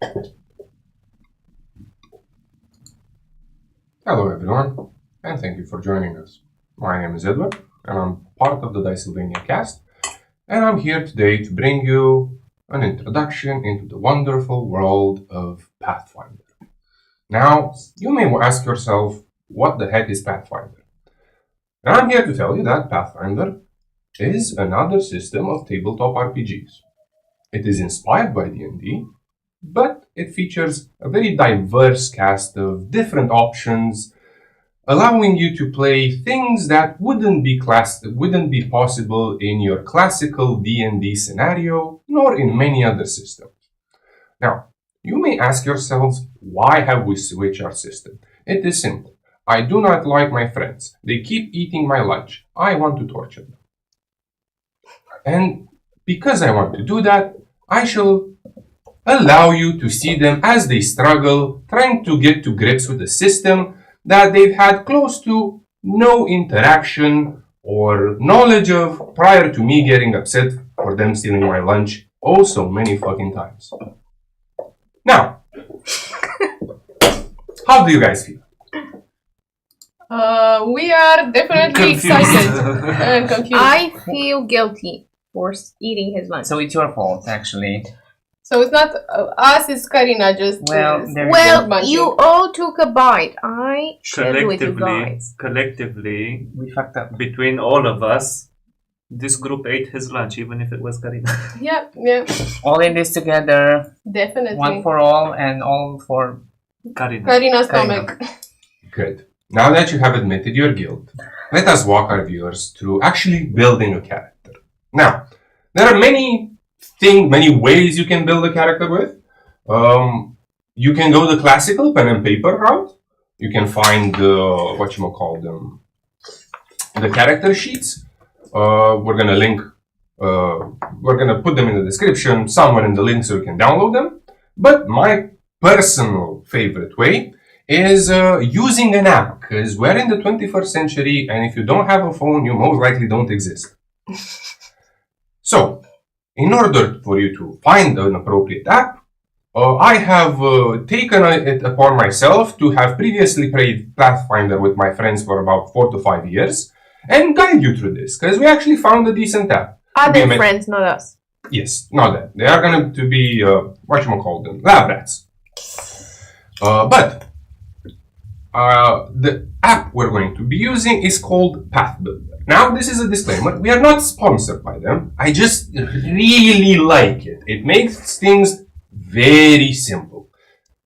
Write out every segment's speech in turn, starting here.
Hello everyone, and thank you for joining us. My name is Eduard, and I'm part of the Dicesylvania cast, and I'm here today to bring you an introduction into the wonderful world of Pathfinder. Now, you may ask yourself, what the heck is Pathfinder? And I'm here to tell you that Pathfinder is another system of tabletop RPGs. It is inspired by D&D, but it features a very diverse cast of different options, allowing you to play things that wouldn't be possible in your classical D&D scenario, nor in many other systems. Now, you may ask yourselves, why have we switched our system? It is simple. I do not like my friends. They keep eating my lunch. I want to torture them. And because I want to do that, I shall allow you to see them as they struggle, trying to get to grips with a system that they've had close to no interaction or knowledge of prior to me getting upset for them stealing my lunch oh so many fucking times. Now, how do you guys feel? We are definitely excited and confused. I feel guilty for eating his lunch. So it's your fault, actually. So it's not us, it's Karina just... Well, you all took a bite. I shared with you guys. Collectively, We fucked up. between all of us, this group ate his lunch, even if it was Karina. Yeah, All in this together, definitely. one for all and all for Karina. Karina's stomach. Good. Now that you have admitted your guilt, let us walk our viewers through actually building a character. Now, there are many ways you can build a character with. You can go the classical pen and paper route. You can find the character sheets. We're gonna put them in the description somewhere in the link so you can download them. But my personal favorite way is using an app, because we're in the 21st century, and if you don't have a phone, you most likely don't exist. So, in order for you to find an appropriate app, I have taken it upon myself to have previously played Pathfinder with my friends for about 4 to 5 years, and guide you through this, because we actually found a decent app. Other friends, not us. Yes, not that. They are going to be, lab rats. But the app we're going to be using is called Pathfinder. Now, this is a disclaimer. We are not sponsored by them. I just really like it. It makes things very simple.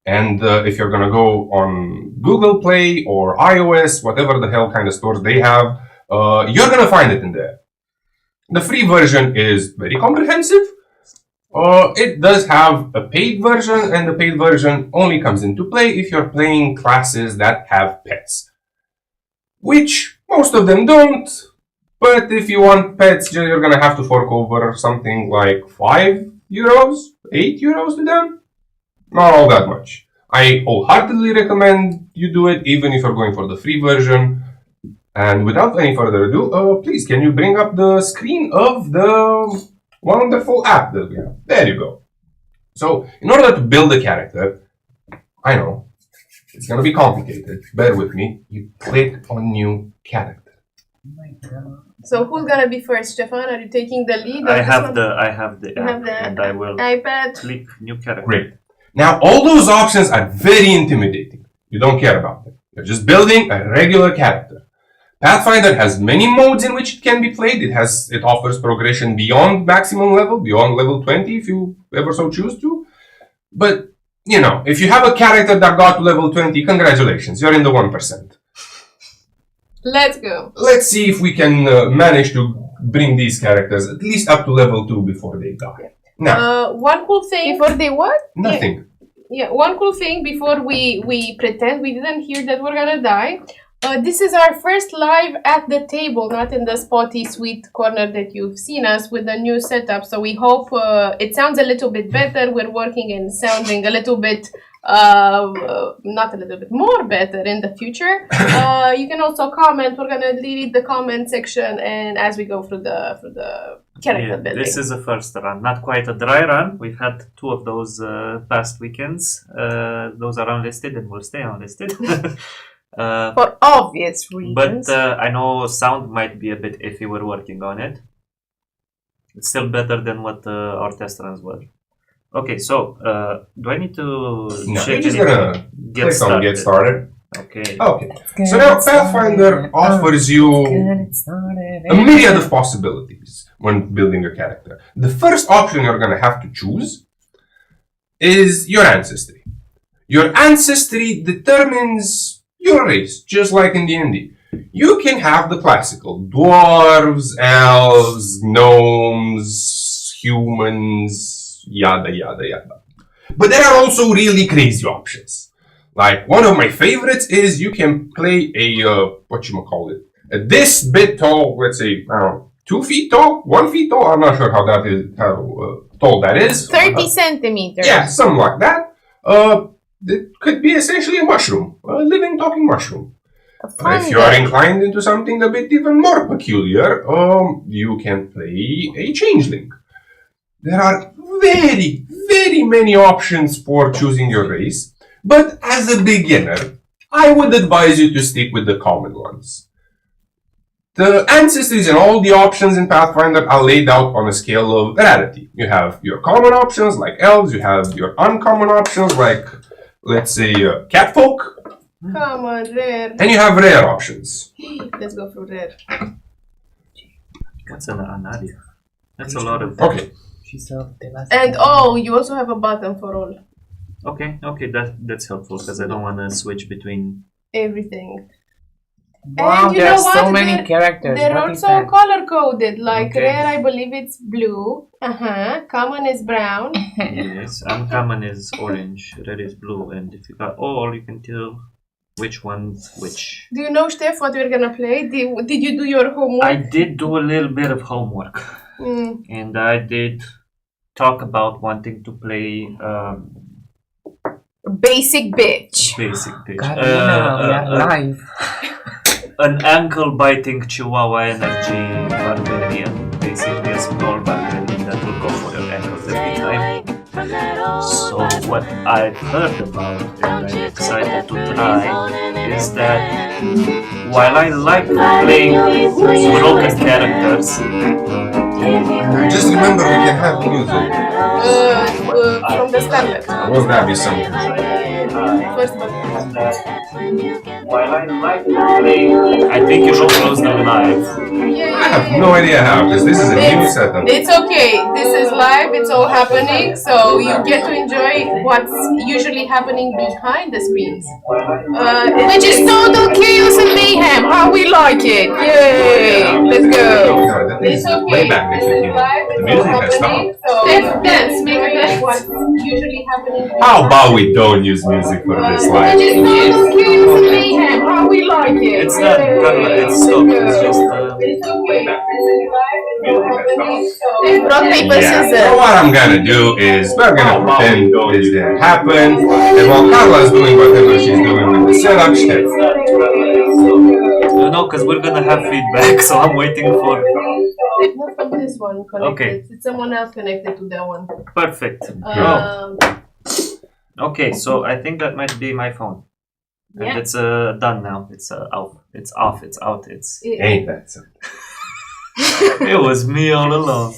And if you're going to go on Google Play or iOS, whatever the hell kind of stores they have, you're going to find it in there. The free version is very comprehensive. It does have a paid version, and the paid version only comes into play if you're playing classes that have pets. Which most of them don't, but if you want pets, you're gonna have to fork over something like 5 euros, 8 euros to them. Not all that much. I wholeheartedly recommend you do it, even if you're going for the free version. And without any further ado, please, can you bring up the screen of the wonderful app that we have? There you go. So, in order to build a character, I know, it's gonna be complicated. Bear with me. You click on new character. Oh my God. So who's gonna be first, Ștefan? Are you taking the lead? I have the app, and I will iPad. click new character. Great. Now, all those options are very intimidating. You don't care about them. You're just building a regular character. Pathfinder has many modes in which it can be played. It offers progression beyond maximum level, beyond level 20 if you ever so choose to. But, you know, if you have a character that got to level 20, congratulations, you're in the 1%. Let's go. Let's see if we can manage to bring these characters at least up to level 2 before they die. Now, one cool thing... Before they what? nothing. Yeah, one cool thing before we pretend we didn't hear that we're gonna die. This is our first live at the table, not in the spotty, sweet corner that you've seen us with the new setup. So we hope it sounds a little bit better. We're working and sounding a little bit not a little bit more better in the future, you can also comment. We're gonna delete the comment section, and as we go through the character building. This is the first run, not quite a dry run. We've had 2 of those past weekends. Those are unlisted and will stay unlisted. For obvious reasons. But I know sound might be a bit iffy. We're working on it. It's still better than what our test runs were. Okay, so do I need to No, check you're just anything? gonna click on get started. Okay. Okay. So now Pathfinder offers you a myriad of possibilities when building a character. The first option you're going to have to choose is your ancestry. Your ancestry determines your race, just like in D&D. You can have the classical dwarves, elves, gnomes, humans, yada yada yada. But there are also really crazy options. Like, one of my favorites is you can play a, this bit tall, let's say, I don't know, 2 feet tall, 1 feet tall, I'm not sure how tall that is. 30 centimeters. Yeah, something like that. It could be essentially a mushroom, a living, talking mushroom. If you are inclined into something a bit even more peculiar, you can play a changeling. There are very, very many options for choosing your race. But as a beginner, I would advise you to stick with the common ones. The ancestries and all the options in Pathfinder are laid out on a scale of rarity. You have your common options like elves, you have your uncommon options like, let's say, catfolk. Common, rare. And you have rare options. Let's go for rare. That's an Amalia. That's a lot of... Okay. And oh, you also have a button for all. Okay, that's helpful because I don't want to switch between everything. Wow, and you there know are so what? many characters. They're What is also that? color coded. Like Okay. rare, I believe it's blue. Common is brown. yes. Uncommon is orange, red is blue, and if you got all, you can tell which one's which. Do you know, Steph, what we're gonna play? Did you do your homework? I did do a little bit of homework, and I did talk about wanting to play Basic bitch. basic pitch. Karina, we are live. An ankle-biting Chihuahua energy barbarian, basically a small barbarian that will go for your ankles every time. So what I've heard about and I'm excited to try is that while I like playing broken characters, Just remember we can have music. From the standard. Will that be something? First button. while I like playing, I think you should close them live. I have no idea how, because this is a new setup. It's okay. This is live. It's all happening. So you get to enjoy what's usually happening behind the screens. Which is total chaos and mayhem. How we like it. Yay. Let's go. No, that is It's okay. playback This is technique. live. The It's music all has happening. stopped. So Let's dance. Make a enjoy dance. what's usually happening. How about we don't use music for this live? Which is total chaos and mayhem. How we like it. It's not Karla, it's stopped. It's just It's okay. This is live. It's all happening. So Rock, paper, Yeah, scissors. so what I'm gonna do is we're gonna pretend this didn't happen, and while Karla's doing whatever she's doing with the setup, Steph. no, because we're gonna have feedback, so I'm waiting for. not from this one connected. Okay. It's someone else connected to that one. Perfect. Okay, so I think that might be my phone. And Yeah. it's done now. It's out. It's off. It's out. It's. Ain't that something? It was me all along.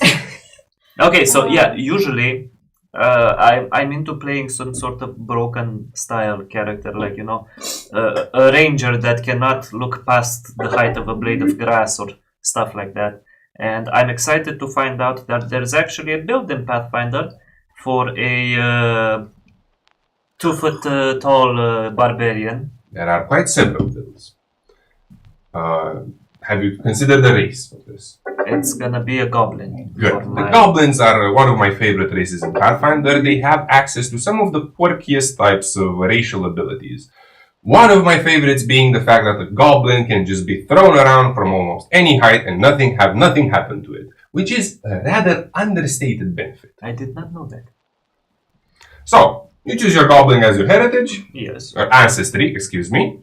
Okay, so yeah, usually I'm into playing some sort of broken style character, like a ranger that cannot look past the height of a blade of grass or stuff like that. And I'm excited to find out that there's actually a build in Pathfinder for a 2 foot tall barbarian. There are quite several builds. Have you considered the race for this? It's gonna be a goblin. Good. for The my- goblins are one of my favorite races in Pathfinder. They have access to some of the quirkiest types of racial abilities. One of my favorites being the fact that the goblin can just be thrown around from almost any height and nothing happen to it, which is a rather understated benefit. I did not know that. So, You choose your goblin as your heritage, Yes. or ancestry, excuse me.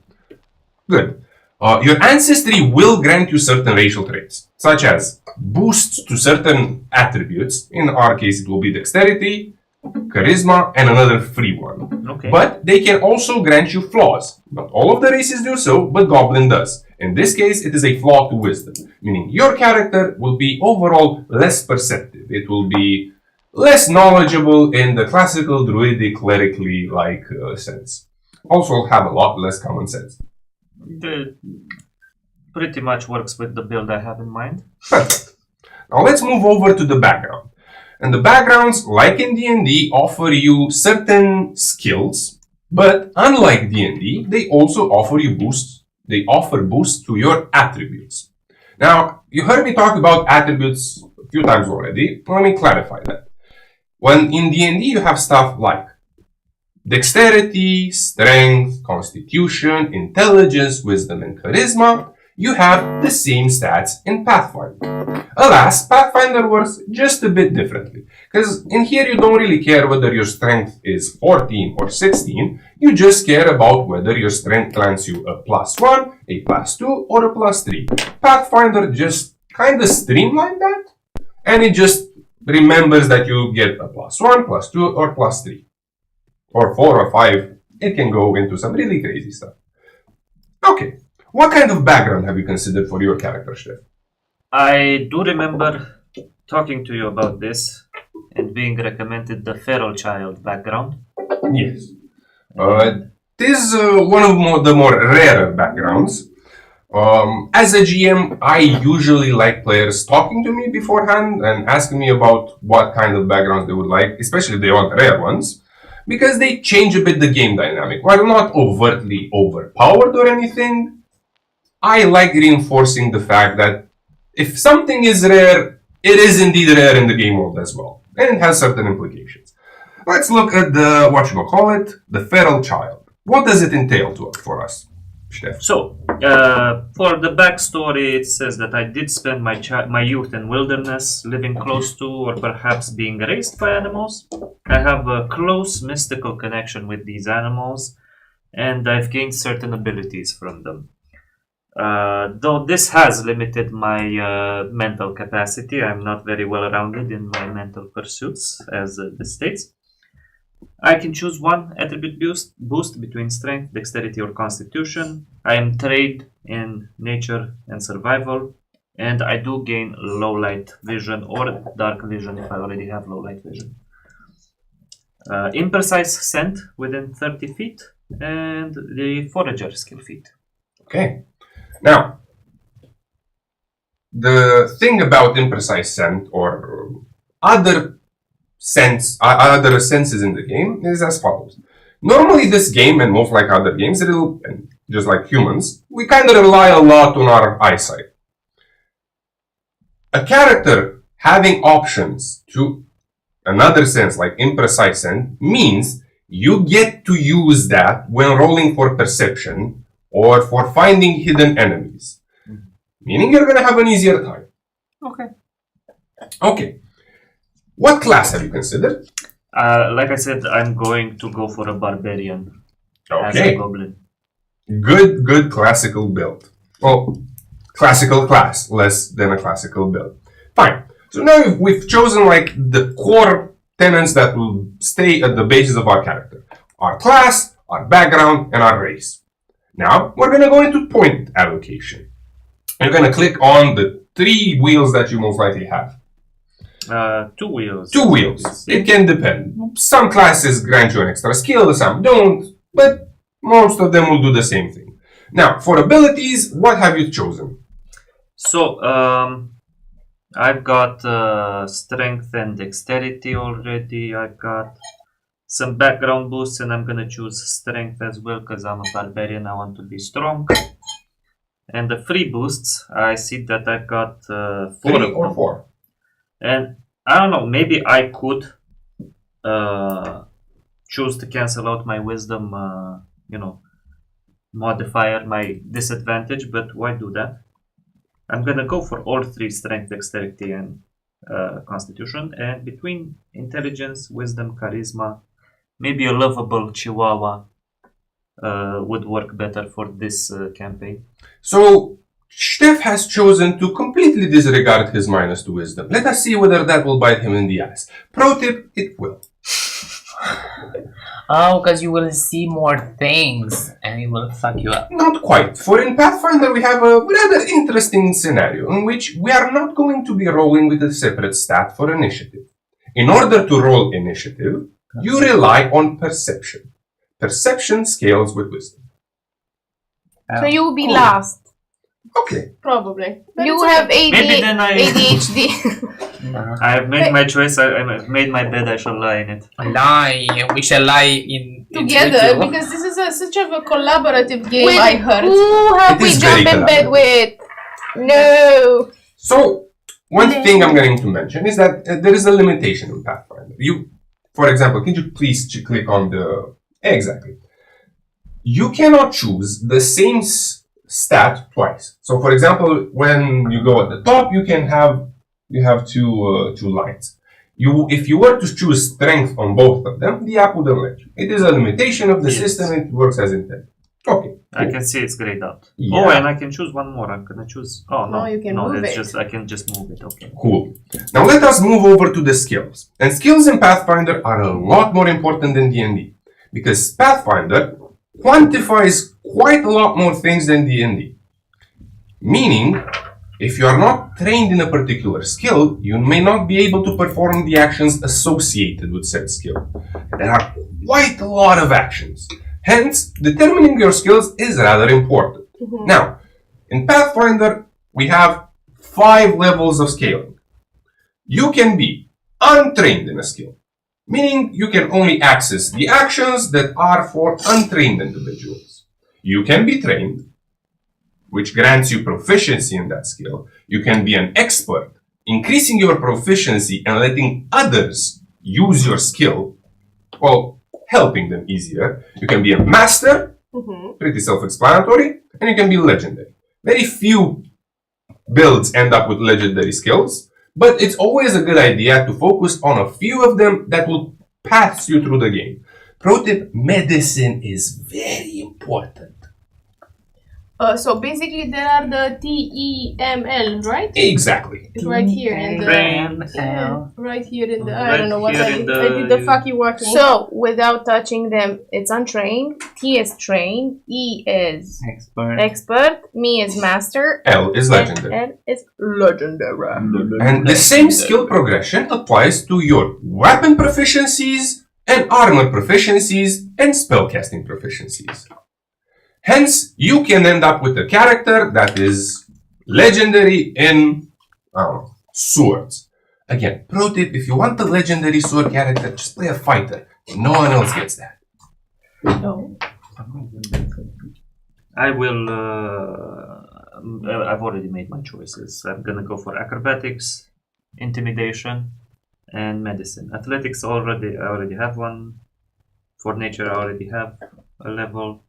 Good. Your ancestry will grant you certain racial traits, such as boosts to certain attributes. In our case, it will be dexterity, charisma, and another free one. Okay. But they can also grant you flaws. Not all of the races do so, but Goblin does. In this case, it is a flaw to wisdom, meaning your character will be overall less perceptive. It will be less knowledgeable in the classical druidic clerically like sense. Also have a lot less common sense. Pretty much works with the build I have in mind. Perfect. Now let's move over to the background. And the backgrounds, like in D&D, offer you certain skills, but unlike D&D, they also offer you boosts. They offer boosts to your attributes. Now, you heard me talk about attributes a few times already. Let me clarify that. When in D&D you have stuff like dexterity, strength, constitution, intelligence, wisdom, and charisma, you have the same stats in Pathfinder. Alas, Pathfinder works just a bit differently, because in here you don't really care whether your strength is 14 or 16, you just care about whether your strength grants you a +1, a +2, or a +3. Pathfinder just kinda streamlined that, and it just remembers that you get a +1, +2, or +3. Or 4 or 5, it can go into some really crazy stuff. Okay, what kind of background have you considered for your character, Steph? I do remember talking to you about this and being recommended the feral child background. Yes. It is one of the more rarer backgrounds. As a GM, I usually like players talking to me beforehand and asking me about what kind of backgrounds they would like, especially if they want rare ones, because they change a bit the game dynamic. While not overtly overpowered or anything, I like reinforcing the fact that if something is rare, it is indeed rare in the game world as well, and it has certain implications. Let's look at the, the feral child. What does it entail for us, Steph? So, for the backstory, it says that I did spend my youth in wilderness, living close to or perhaps being raised by animals. I have a close mystical connection with these animals, and I've gained certain abilities from them. Though this has limited my mental capacity, I'm not very well rounded in my mental pursuits, as this states. I can choose one attribute boost between strength, dexterity, or constitution. I am trained in nature and survival, and I do gain low light vision or dark vision if I already have low light vision. Imprecise scent within 30 feet, and the forager skill feat. Okay. Now, the thing about imprecise scent or other senses in the game is as follows. Normally this game, and most like other games, and just like humans, we kind of rely a lot on our eyesight. A character having options to another sense like imprecise scent means you get to use that when rolling for perception or for finding hidden enemies. Meaning you're going to have an easier time. Okay. What class have you considered? Like I said, I'm going to go for a barbarian as a goblin. Good classical build. Well, classical class, less than a classical build. Fine. So now we've chosen like the core tenets that will stay at the basis of our character. Our class, our background, and our race. Now, we're going to go into point allocation. You're going to click on the 3 wheels that you most likely have. 2 wheels. 2 wheels. It can depend. Some classes grant you an extra skill, some don't, but most of them will do the same thing. Now, for abilities, what have you chosen? So, I've got strength and dexterity already. I've got some background boosts, and I'm gonna choose strength as well because I'm a barbarian. I want to be strong. And the free boosts, I see that I've got 4 3 or 4. And I don't know, maybe I could choose to cancel out my wisdom, modifier, my disadvantage, but why do that? I'm gonna go for all 3 strength, dexterity, and constitution, and between intelligence, wisdom, charisma, maybe a lovable chihuahua would work better for this campaign. So, Stef has chosen to completely disregard his minus to wisdom. Let us see whether that will bite him in the ass. Pro tip, it will. Oh, because you will see more things and it will fuck you up. Not quite, for in Pathfinder we have a rather interesting scenario in which we are not going to be rolling with a separate stat for initiative. In order to roll initiative, you rely on perception. Perception scales with wisdom. So you will be Cool. last, Okay. probably. But You it's have okay. Maybe then ADHD. No. I have made my choice. I made my bed. I shall lie in it. Lie. We shall lie in Together, with you. because this is such of a collaborative game, With I heard. who have It we is jump very in bed collaborative. with? No. So, one thing I'm going to mention is that there is a limitation in Pathfinder. You, for example, can you please click on the... Exactly. You cannot choose the same stat twice. So, for example, when you go at the top, you have two lines. If you were to choose strength on both of them, the app wouldn't let you. It is a limitation of the Yes. system. It works as intended. Okay. I can see it's grayed out. Yeah. Oh, and I can choose one more. I'm gonna choose. Oh no, No, you can move that's it. just I can just move it. Okay. Cool. Now let us move over to the skills. And skills in Pathfinder are a lot more important than D&D. Because Pathfinder quantifies quite a lot more things than D&D. Meaning, if you are not trained in a particular skill, you may not be able to perform the actions associated with said skill. There are quite a lot of actions. Hence, determining your skills is rather important. Now, in Pathfinder, we have 5 levels of scaling. You can be untrained in a skill, meaning you can only access the actions that are for untrained individuals. You can be trained, which grants you proficiency in that skill. You can be an expert, increasing your proficiency and letting others use your skill, well, helping them easier. You can be a master, pretty self-explanatory, and you can be legendary. Very few builds end up with legendary skills, but it's always a good idea to focus on a few of them that will pass you through the game. Pro tip, medicine is very important. So basically there are the TEML, right? Exactly. It's right here in the... TML. Right here in the... I Right don't know what here I in did. the- I did the fucky walking. So, without touching them, it's untrained. T is trained. E is Expert. expert. Me is master. L is legendary. And L is legendary. And the same skill progression applies to your weapon proficiencies and armor proficiencies and spellcasting proficiencies. Hence, you can end up with a character that is legendary in swords. Again, pro tip, if you want a legendary sword character, just play a fighter. No one else gets that. No. I will. I've already made my choices. I'm gonna go for acrobatics, intimidation, and medicine. Athletics I already have one. For nature, I already have a level,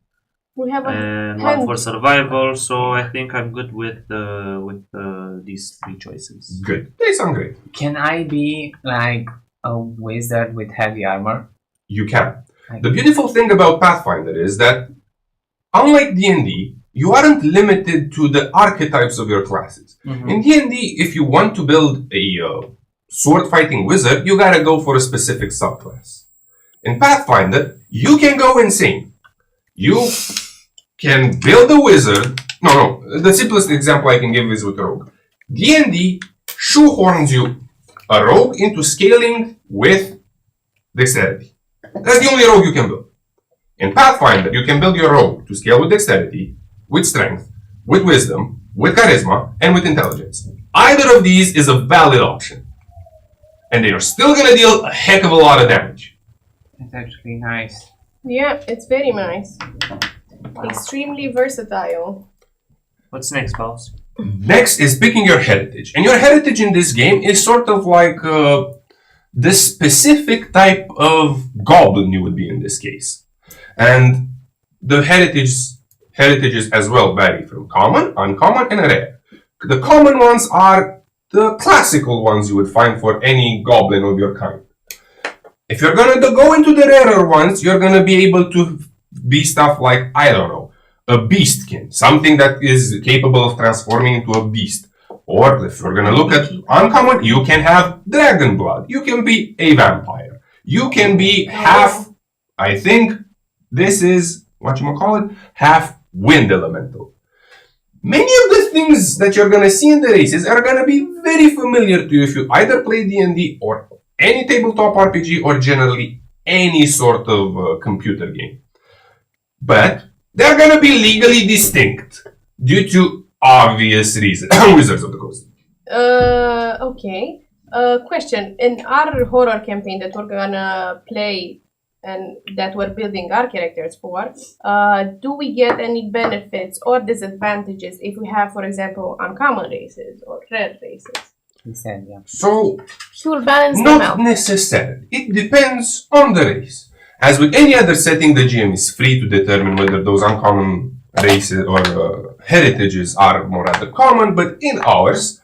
We have a and hand. one for survival. So I think I'm good with these 3 choices. Good. They sound great. Can I be like a wizard with heavy armor? You can. The beautiful thing about Pathfinder is that, unlike D&D, you aren't limited to the archetypes of your classes. In D&D, if you want to build a sword fighting wizard, you gotta go for a specific subclass. In Pathfinder, you can go insane. You can build a wizard. No, the simplest example I can give is with rogue. D&D shoehorns you a rogue into scaling with dexterity. That's the only rogue you can build. In Pathfinder, you can build your rogue to scale with dexterity, with strength, with wisdom, with charisma, and with intelligence. Either of these is a valid option. And they are still going to deal a heck of a lot of damage. It's actually nice. Yeah, it's very nice. Extremely versatile. What's next, boss? Next is picking your heritage. And your heritage in this game is sort of like the specific type of goblin you would be in this case. And the heritages as well vary from common, uncommon, and rare. The common ones are the classical ones you would find for any goblin of your kind. If you're gonna go into the rarer ones, you're gonna be able to be stuff like, I don't know, a beastkin, something that is capable of transforming into a beast. Or if we're gonna look at uncommon, you can have dragon blood. You can be a vampire. You can be half, I think this is, half wind elemental. Many of the things that you're gonna see in the races are gonna be very familiar to you if you either play D&D or any tabletop RPG or generally any sort of computer game. But they're gonna be legally distinct due to obvious reasons. Wizards of the Coast. Okay. Question. In our horror campaign that we're gonna play and that we're building our characters for, do we get any benefits or disadvantages if we have, for example, uncommon races or rare races? He said, yeah. So, He will balance them not out. necessarily. It depends on the race. As with any other setting, the GM is free to determine whether those uncommon races or heritages are more rather common, but in ours,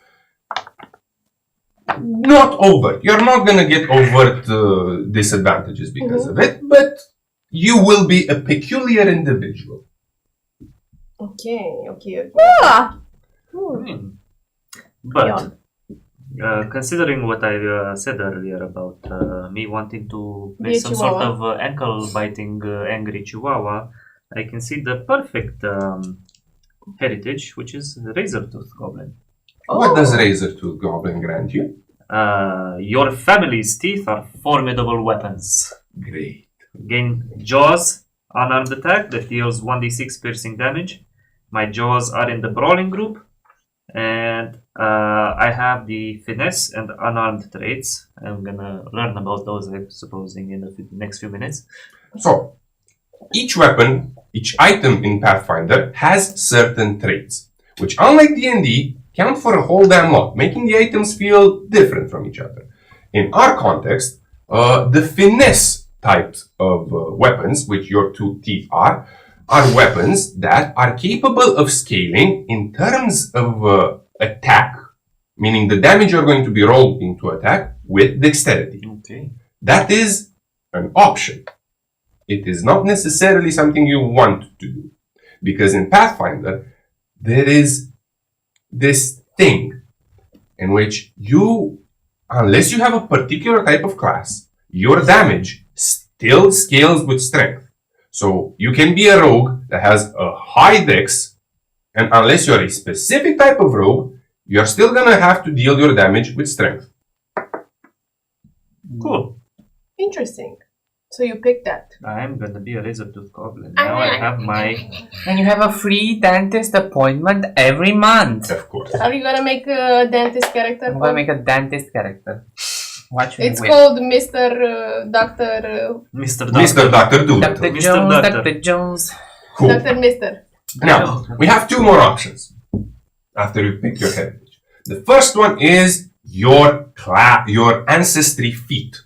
not overt. You're not gonna get overt disadvantages because of it, but you will be a peculiar individual. Okay. But considering what I said earlier about me wanting to play Be a some sort chihuahua. of ankle-biting angry chihuahua, I can see the perfect heritage, which is Razortooth Goblin. What does Razortooth Goblin grant you? Your family's teeth are formidable weapons. Great. Gain Jaws, unarmed attack that deals 1d6 piercing damage. My Jaws are in the brawling group. And I have the finesse and unarmed traits. I'm gonna learn about those, I'm supposing, in the next few minutes. So, each weapon, each item in Pathfinder has certain traits, which unlike D&D, count for a whole damn lot, making the items feel different from each other. In our context, the finesse types of weapons, which your two teeth are weapons that are capable of scaling in terms of attack, meaning the damage you're going to be rolled into attack with dexterity. Okay. That is an option. It is not necessarily something you want to do. Because in Pathfinder, there is this thing in which you, unless you have a particular type of class, your damage still scales with strength. So you can be a rogue that has a high dex, and unless you're a specific type of rogue, you're still gonna have to deal your damage with strength. Cool. Interesting. So you picked that. I'm gonna be a Razortooth Goblin. Now I have my... And you have a free dentist appointment every month. Of course. Are you gonna make a dentist character? I'm gonna make a dentist character. Watch me It's whip. called Mr. Dr. Mr. Mr. Dr. Doolittle. Dr. Mr. Jones, Doctor. Dr. Jones. Cool. Dr. Mister. Now, we have two more options after you pick your heritage. The first one is your ancestry feat.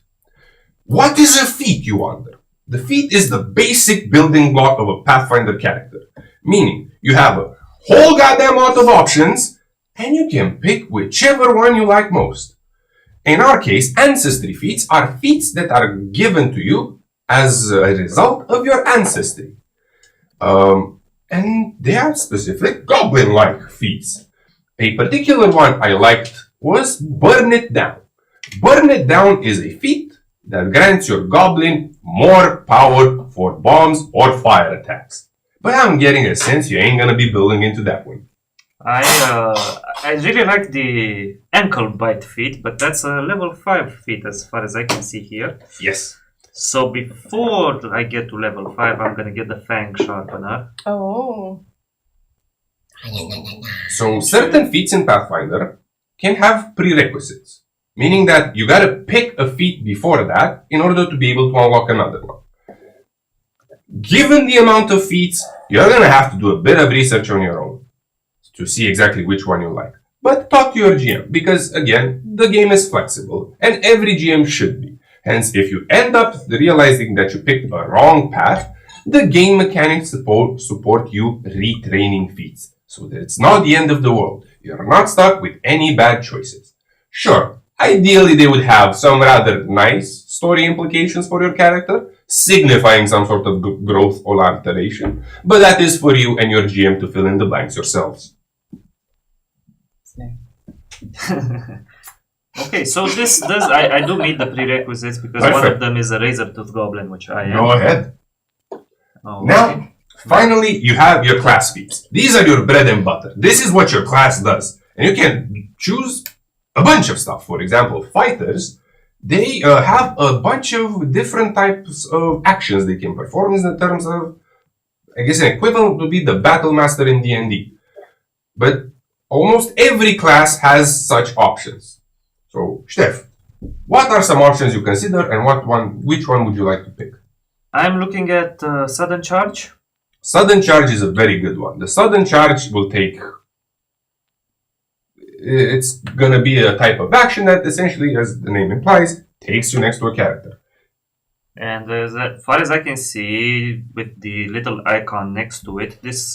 What is a feat, you wonder? The feat is the basic building block of a Pathfinder character. Meaning, you have a whole goddamn lot of options, and you can pick whichever one you like most. In our case, ancestry feats are feats that are given to you as a result of your ancestry. And they are specific goblin-like feats. A particular one I liked was Burn It Down. Burn It Down is a feat that grants your goblin more power for bombs or fire attacks. But I'm getting a sense you ain't gonna be building into that one. I really like the ankle bite feat, but that's a level 5 feat as far as I can see here. Yes. So before I get to level 5, I'm gonna get the Fang Sharpener. Oh. So certain feats in Pathfinder can have prerequisites, meaning that you gotta pick a feat before that in order to be able to unlock another one. Given the amount of feats, you're gonna have to do a bit of research on your own to see exactly which one you like. But talk to your GM, because again, the game is flexible, and every GM should be. Hence, if you end up realizing that you picked a wrong path, the game mechanics support you retraining feats, so that it's not the end of the world. You're not stuck with any bad choices. Sure, Ideally, they would have some rather nice story implications for your character, signifying some sort of growth or alteration, but that is for you and your GM to fill in the blanks yourselves. Okay, so this does I do meet the prerequisites because one of Perfect. them is a razor-tooth goblin, which I am. Go ahead. Oh, Now, finally, you have your class feats. These are your bread and butter. This is what your class does. And you can choose a bunch of stuff. For example, fighters, they have a bunch of different types of actions they can perform in terms of, I guess an equivalent would be the battle master in D&D. But almost every class has such options. So, Steph, what are some options you consider and which one would you like to pick? I'm looking at sudden charge. Sudden charge is a very good one. The sudden charge will take... It's gonna be a type of action that essentially, as the name implies, takes you next to a character. And as far as I can see, with the little icon next to it, this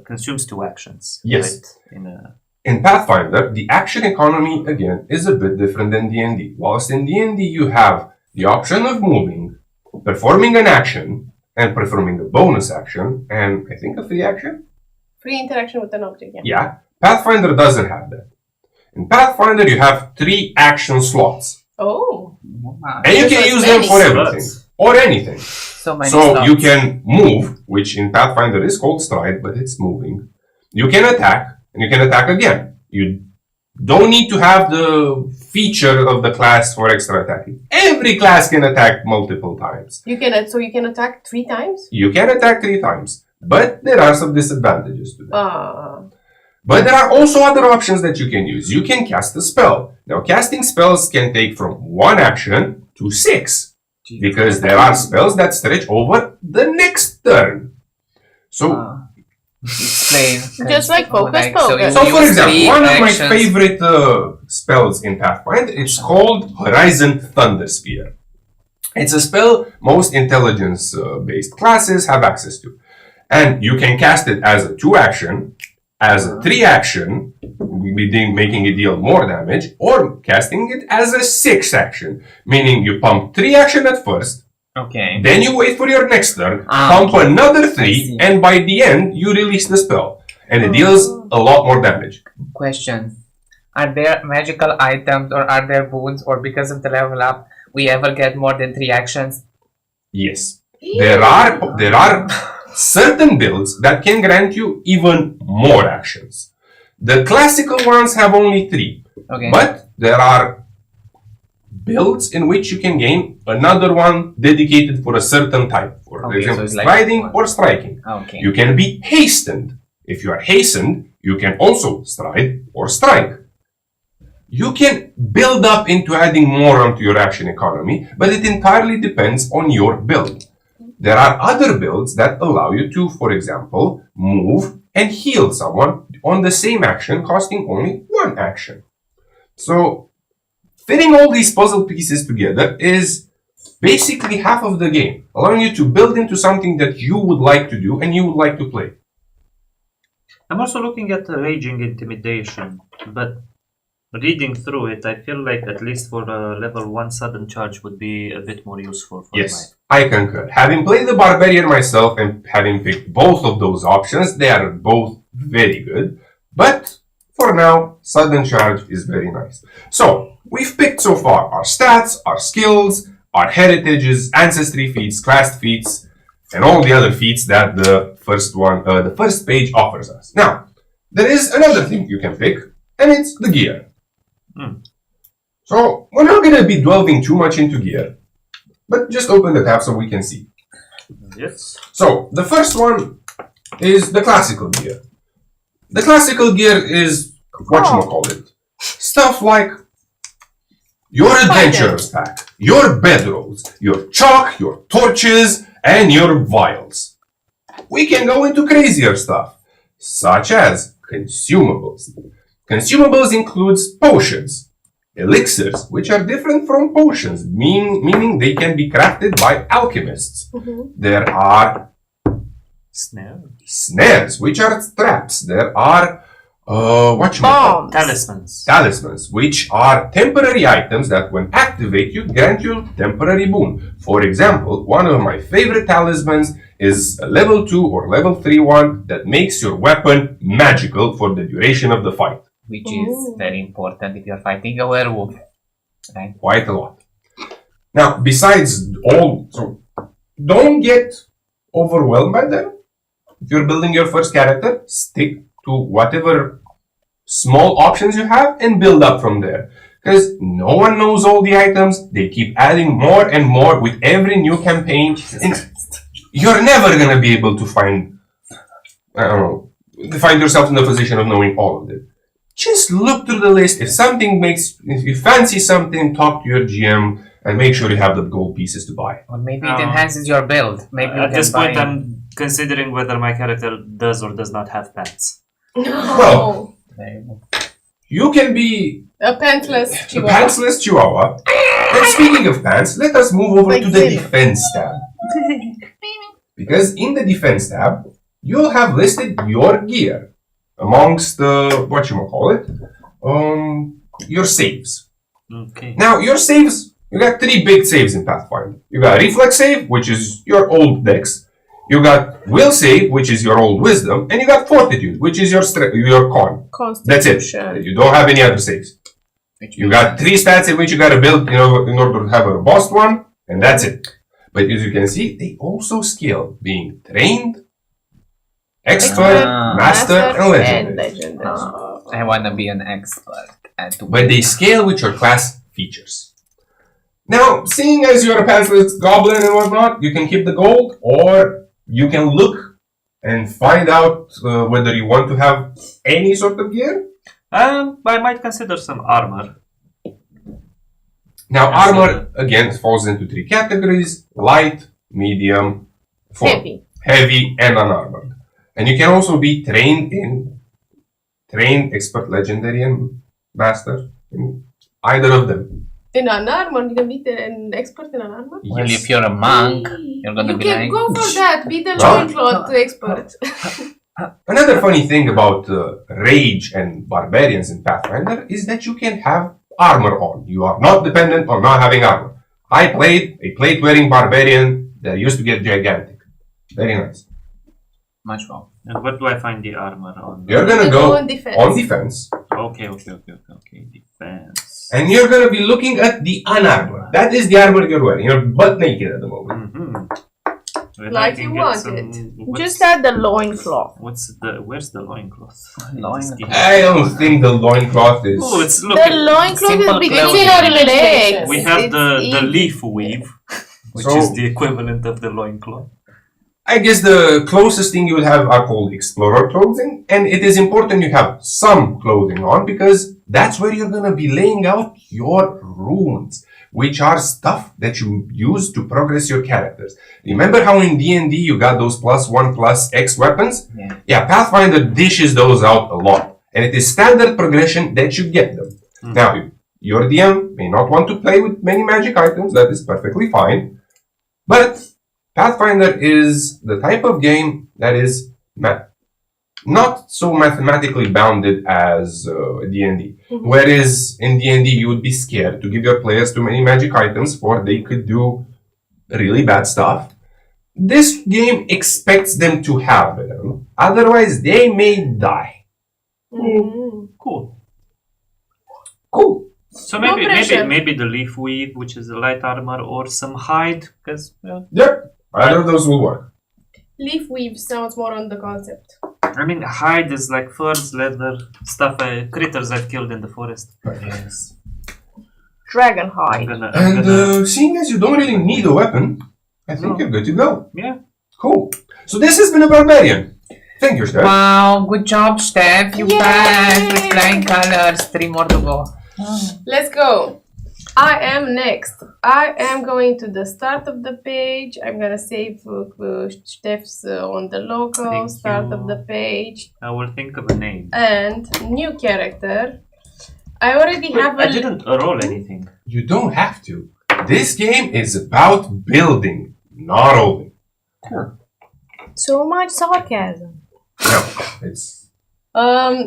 consumes 2 actions. Yes. Right? In Pathfinder, the action economy, again, is a bit different than D&D. Whilst in D&D you have the option of moving, performing an action, and performing a bonus action, and I think a free action? Free interaction with an object, yeah. Yeah. Pathfinder doesn't have that. In Pathfinder, you have 3 action slots. Oh. Wow. And you So can it's use them many for everything. slots. Or anything. So many So slots. you can move, which in Pathfinder is called stride, but it's moving. You can attack, and you can attack again. You don't need to have the feature of the class for extra attacking. Every class can attack multiple times. You can attack 3 times? You can attack 3 times, but there are some disadvantages to that. But there are also other options that you can use. You can cast a spell. Now, casting spells can take from 1 action to 6, because there are spells that stretch over the next turn. So, Explain. Just like focus focus. so for use example, 3 one of my actions. favorite spells in Pathfinder, it's called Horizon Thundersphere. It's a spell most intelligence-based classes have access to. And you can cast it as a 2 action, as a 3 action, making it deal more damage, or casting it as a 6 action, meaning you pump 3 action at first, Okay. then you wait for your next turn, Ah, pump okay. another I 3, see. and by the end, you release the spell. And it deals a lot more damage. Question. Are there magical items or are there boons or because of the level up we ever get more than 3 actions? Yes. There are certain builds that can grant you even more actions. The classical ones have only 3. Okay. But there are builds in which you can gain another one dedicated for a certain type. For Okay, example, so it's like striding one. or striking. Okay. You can be hastened. If you are hastened, you can also stride or strike. You can build up into adding more onto your action economy, but it entirely depends on your build. There are other builds that allow you to, for example, move and heal someone on the same action, costing only 1 action. So, fitting all these puzzle pieces together is basically half of the game, allowing you to build into something that you would like to do and you would like to play. I'm also looking at Raging Intimidation, but reading through it, I feel like at least for a level 1 sudden charge would be a bit more useful for Yes, I concur. Having played the Barbarian myself and having picked both of those options, they are both very good. But for now, sudden charge is very nice. So, we've picked so far our stats, our skills, our heritages, ancestry feats, class feats, and all the other feats that the first page offers us. Now, there is another thing you can pick, and it's the gear. So, we're not going to be delving too much into gear, but just open the tab so we can see. Yes. So, the first one is the classical gear. The classical gear is, whatchamacallit, stuff like your adventurer's pack, your bedrolls, your chalk, your torches, and your vials. We can go into crazier stuff, such as consumables. Consumables includes potions, elixirs, which are different from potions, meaning they can be crafted by alchemists. There are Snare. snares, which are traps. There are Bombs. Talismans, which are temporary items that when activate you grant you temporary boon. For example, one of my favorite talismans is a level 2 or level 3 one that makes your weapon magical for the duration of the fight. Which is very important if you're fighting a werewolf. Right? Quite a lot. Now, besides all, so don't get overwhelmed by them. If you're building your first character, stick to whatever small options you have and build up from there. Because no one knows all the items. They keep adding more and more with every new campaign. And you're never going to be able to find yourself in the position of knowing all of them. Just look through the list. If you fancy something, talk to your GM and make sure you have the gold pieces to buy. Or maybe it enhances your build. Maybe at this point, I'm considering whether my character does or does not have pants. Well, you can be a pantsless chihuahua. And speaking of pants, let us move over to the defense tab. Because in the defense tab, you'll have listed your gear amongst your saves. Okay. Now, your saves, you got 3 big saves in Pathfinder. You got reflex save, which is your old dex. You got will save, which is your old wisdom, and you got fortitude, which is your con. That's it. You don't have any other saves. You got 3 stats in which you got to build, in order to have a robust one, and that's it. But as you can see, they also scale being trained, expert, master, and legendary. I want to be an expert. But they scale with your class features. Now, seeing as you're a pantsless goblin and whatnot, you can keep the gold, or you can look and find out whether you want to have any sort of gear. I might consider some armor. Now, armor, again, falls into 3 categories: light, medium, heavy, and unarmored. And you can also be trained, expert, legendary, and master, in either of them. In unarmored, you can be an expert in unarmored? Well, if you're a monk, you're going to be like... You can go for that, be the loincloth expert. Another funny thing about Rage and Barbarians in Pathfinder is that you can have armor on. You are not dependent on not having armor. I played a plate-wearing Barbarian that used to get gigantic. Very nice. Much more. And what do I find the armor on? You're going to go on defense. Okay. Defense. And you're going to be looking at the unarmored. That is the armor you're wearing. You're butt naked at the moment. Mm-hmm. Like you wanted. Just add the loincloth. Where's the loincloth? I don't think the loincloth is... Oh, it's looking... The loincloth is between our legs. We have the leaf weave, which is the equivalent of the loincloth. I guess the closest thing you would have are called explorer clothing, and it is important you have some clothing on because that's where you're going to be laying out your runes, which are stuff that you use to progress your characters. Remember how in D&D you got those +1/+X weapons? Yeah, Pathfinder dishes those out a lot, and it is standard progression that you get them. Now, your DM may not want to play with many magic items, that is perfectly fine, but Pathfinder is the type of game that is not so mathematically bounded as D&D. Whereas in D&D you would be scared to give your players too many magic items for they could do really bad stuff. This game expects them to have them, otherwise they may die. Cool. So maybe the leaf weave, which is a light armor, or some hide, because Yep. Either of those will work. Leaf weave sounds more on the concept. I mean, hide is like furs, leather, stuff, critters I've killed in the forest. Yes. Dragon hide. And seeing as you don't really need a weapon, I think you're good to go. Yeah. Cool. So this has been a Barbarian. Thank you, Steph. Wow, good job, Steph. You passed with flying colors. 3 more to go. Let's go. I am next. I am going to the start of the page. I'm gonna save Steph's on the local start of the page. I will think of a name. And new character. I already have I didn't roll anything. You don't have to. This game is about building, not rolling. So much sarcasm. No, it's...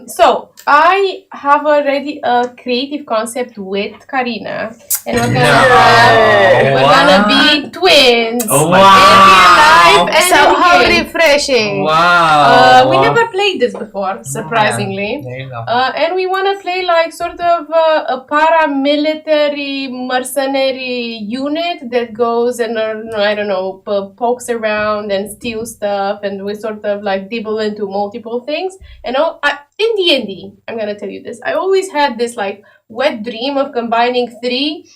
So I have already a creative concept with Karina, and we're gonna be twins. Oh, in wow. real life and So in how game. refreshing! Wow. We never played this before, surprisingly. There you go. And we want to play like sort of a paramilitary mercenary unit that goes and I don't know, pokes around and steals stuff, and we sort of like dibble into multiple things. And in D&D, I'm gonna tell you this. I always had this like wet dream of combining 3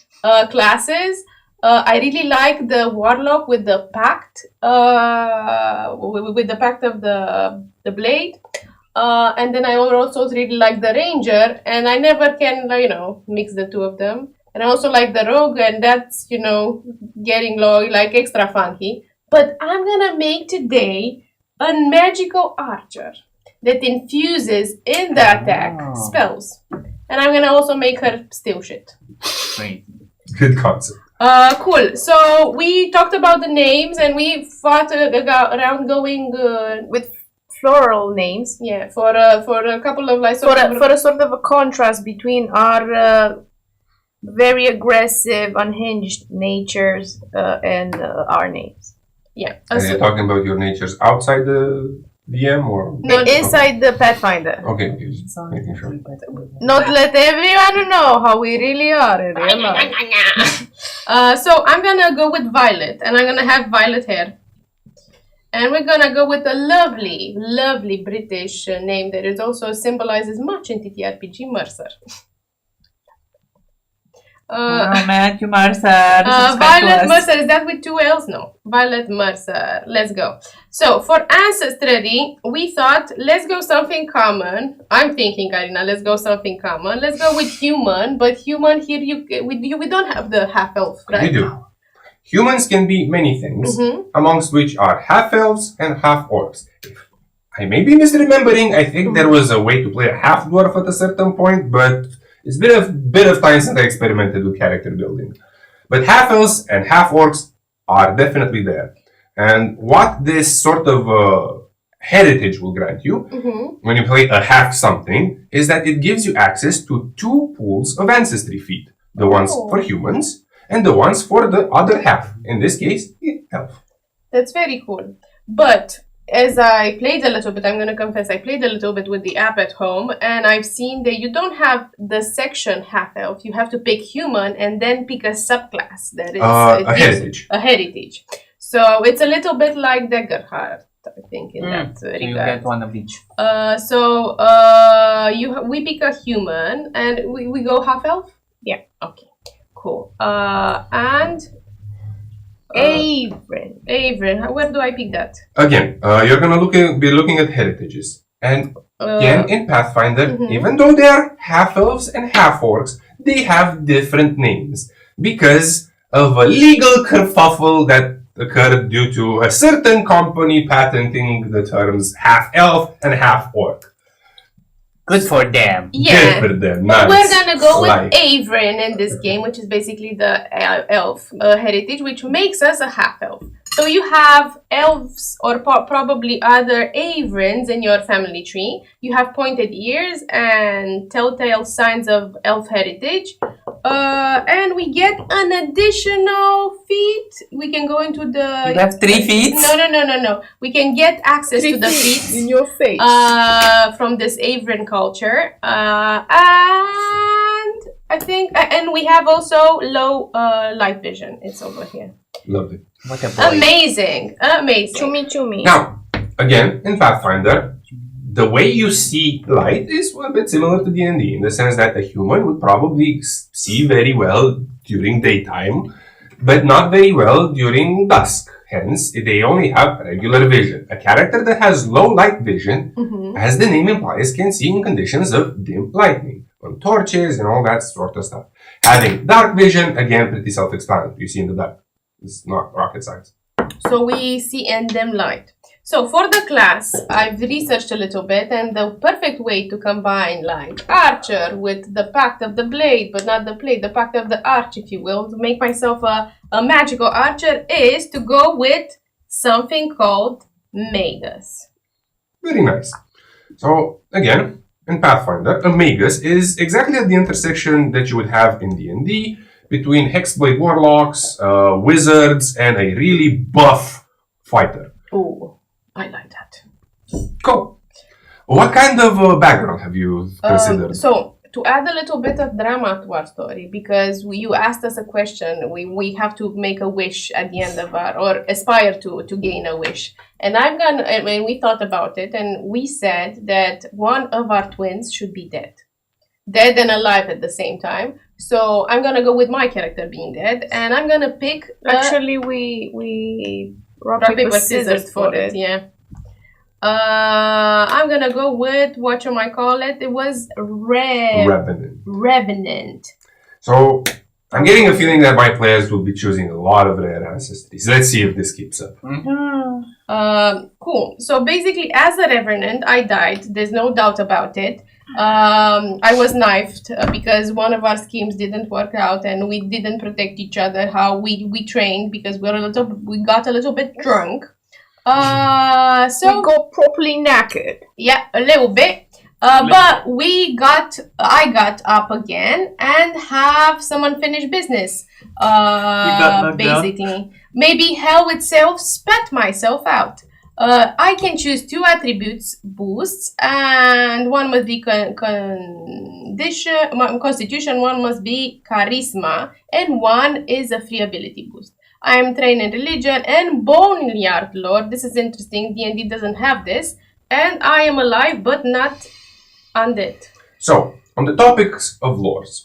classes. I really like the warlock with the pact, with the pact of the blade. And then I also really like the ranger, and I never can, mix the two of them. And I also like the rogue, and that's, getting low, like extra funky. But I'm gonna make today a magical archer that infuses in the attack spells. And I'm gonna also make her steal shit. Great. Good concept. Cool. So we talked about the names, and we fought around going With floral names. yeah, for a couple of like For a sort of a contrast between our very aggressive, unhinged natures and our names. yeah. Are you talking about your natures outside the DM or? No, Inside the Pathfinder. Okay, just making sure. Not let everyone know how we really are in real life. So I'm gonna go with Violet, and I'm gonna have violet hair. And we're gonna go with a lovely, lovely British name that is also symbolizes much in TTRPG, Mercer. Matthew Mercer. Violet Mercer, is that with 2 L's? No. Violet Mercer. Let's go. So for ancestry, we thought, let's go something common. I'm thinking, Karina, let's go something common. Let's go with human, but human here, we don't have the half-elf, right? You do. Humans can be many things, Mhm. amongst which are half-elves and half-orcs. I may be misremembering, I think there was a way to play a half-dwarf at a certain point, but it's been a bit of time since I experimented with character building. But half-elves and half-orcs are definitely there. And what this sort of heritage will grant you when you play a half-something is that it gives you access to 2 pools of ancestry feet. The ones for humans and the ones for the other half. In this case, the elf. That's very cool. But as I played a little bit, I'm going to confess, I played a little bit with the app at home, and I've seen that you don't have the section half-elf. You have to pick human and then pick a subclass that is A heritage. A heritage. So it's a little bit like Daggerheart, I think, in that So you regard. get one of each. We pick a human, and we go half-elf? Yeah. Okay, cool. And... Avren, where do I pick that? Again, you're gonna be looking at heritages. And again, in Pathfinder, mhm. even though they are half-elves and half-orcs, they have different names because of a legal kerfuffle that occurred due to a certain company patenting the terms half-elf and half-orc. Good for them. Yeah. Good for them. But Nice. we're gonna go with Like. Avren in this game, which is basically the elf heritage, which makes us a half-elf. So you have elves or probably other Avrens in your family tree. You have pointed ears and telltale signs of elf heritage. And we get an additional feat. We can go into the... You have 3 feet? No. We can get access to the feats. in your face. From this Avren culture, and I think, and we have also low light vision. It's over here. Lovely. What a boy. Amazing. Chummy. Now, again, in Pathfinder, the way you see light is a bit similar to D&D in the sense that a human would probably see very well during daytime, but not very well during dusk. Hence, they only have regular vision. A character that has low light vision, as the name implies, can see in conditions of dim lighting, on torches and all that sort of stuff. Having dark vision, again, pretty self-explanatory. You see in the dark. It's not rocket science. So we see in dim light. So for the class, I've researched a little bit, and the perfect way to combine like archer with the pact of the blade, but not the blade, the pact of the arch, if you will, to make myself a magical archer is to go with something called Magus. Very nice. So, again, in Pathfinder, a magus is exactly at the intersection that you would have in D&D between Hexblade Warlocks, Wizards, and a really buff fighter. Oh, I like that. Cool. What kind of background have you considered? So, to add a little bit of drama to our story, because you asked us a question, we have to make a wish at the end of our, or aspire to gain a wish. And when we thought about it, and we said that one of our twins should be dead and alive at the same time. So I'm gonna go with my character being dead, and I'm gonna pick. Actually, we rock paper scissors for it. Yeah. I'm gonna go with whatchamacallit. It was Revenant. So I'm getting a feeling that my players will be choosing a lot of rare ancestries. Let's see if this keeps up. Cool. So basically, as a Revenant, I died. There's no doubt about it. I was knifed because one of our schemes didn't work out, and we didn't protect each other how we trained because we got a little bit drunk. So we got properly knackered. Yeah, a little bit. But I got up again and have some unfinished business. Basically, maybe hell itself spat myself out. I can choose 2 attributes boosts, and one must be constitution, one must be charisma, and one is a free ability boost. I am trained in religion and boneyard lore. This is interesting. D&D doesn't have this. And I am alive, but not undead. So, on the topics of lores.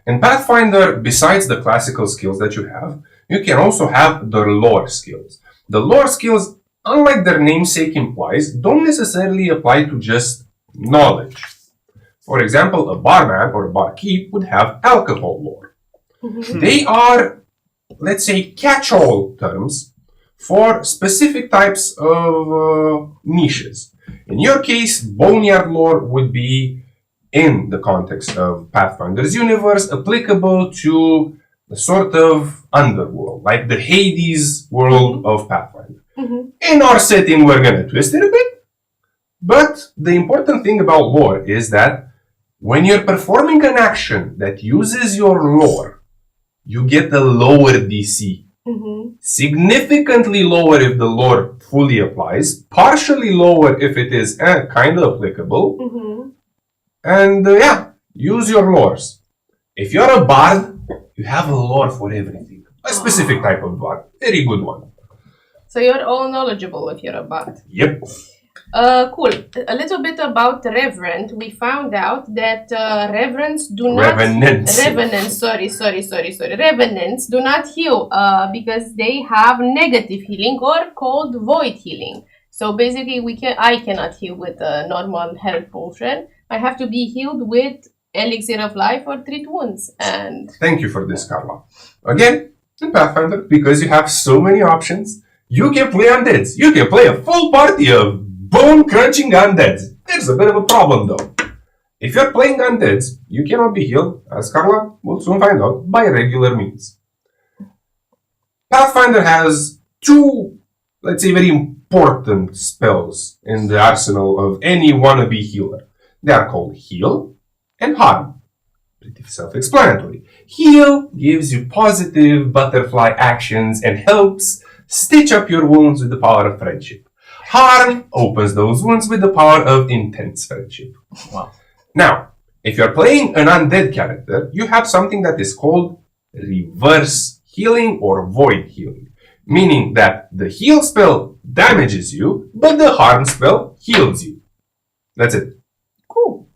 In Pathfinder, besides the classical skills that you have, you can also have the lore skills. The lore skills, unlike their namesake implies, don't necessarily apply to just knowledge. For example, a barman or a barkeep would have alcohol lore. They are, let's say, catch-all terms for specific types of niches. In your case, boneyard lore would be, in the context of Pathfinder's universe, applicable to the sort of underworld, like the Hades world of Pathfinder. In our setting, we're going to twist it a bit, but the important thing about lore is that when you're performing an action that uses your lore, you get a lower DC. Significantly lower if the lore fully applies, partially lower if it is kind of applicable. And use your lores. If you're a bard, you have a lore for everything. A specific type of bard. Very good one. So you're all knowledgeable if you're a bard. Yep. Cool. A little bit about Reverend. We found out that Revenants do not... Revenants, Revenants do not heal because they have negative healing or called void healing. So basically, I cannot heal with a normal health potion. I have to be healed with elixir of life or treat wounds. And thank you for this, Karla. Again, in Pathfinder, because you have so many options, you can play undeads. You can play a full party of bone-crunching undeads. There's a bit of a problem, though. If you're playing undeads, you cannot be healed, as Karla will soon find out, by regular means. Pathfinder has 2, let's say, very important spells in the arsenal of any wannabe healer. They are called Heal and Harm. Pretty self-explanatory. Heal gives you positive butterfly actions and helps stitch up your wounds with the power of friendship. Harm opens those wounds with the power of intense friendship. Wow. Now, if you're playing an undead character, you have something that is called reverse healing or void healing. Meaning that the heal spell damages you, but the harm spell heals you. That's it. Cool.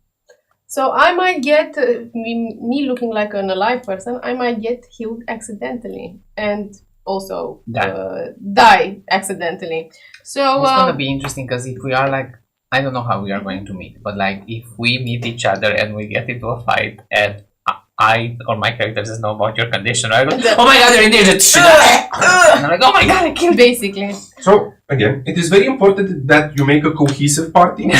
So I might get, me looking like an alive person, I might get healed accidentally. And also die accidentally. So it's gonna be interesting because if we are like, I don't know how we are going to meet, but like if we meet each other and we get into a fight and I or my character doesn't know about your condition, right? Oh my god, you're injured! And I'm like, oh my god, I killed. Basically. So again, it is very important that you make a cohesive party.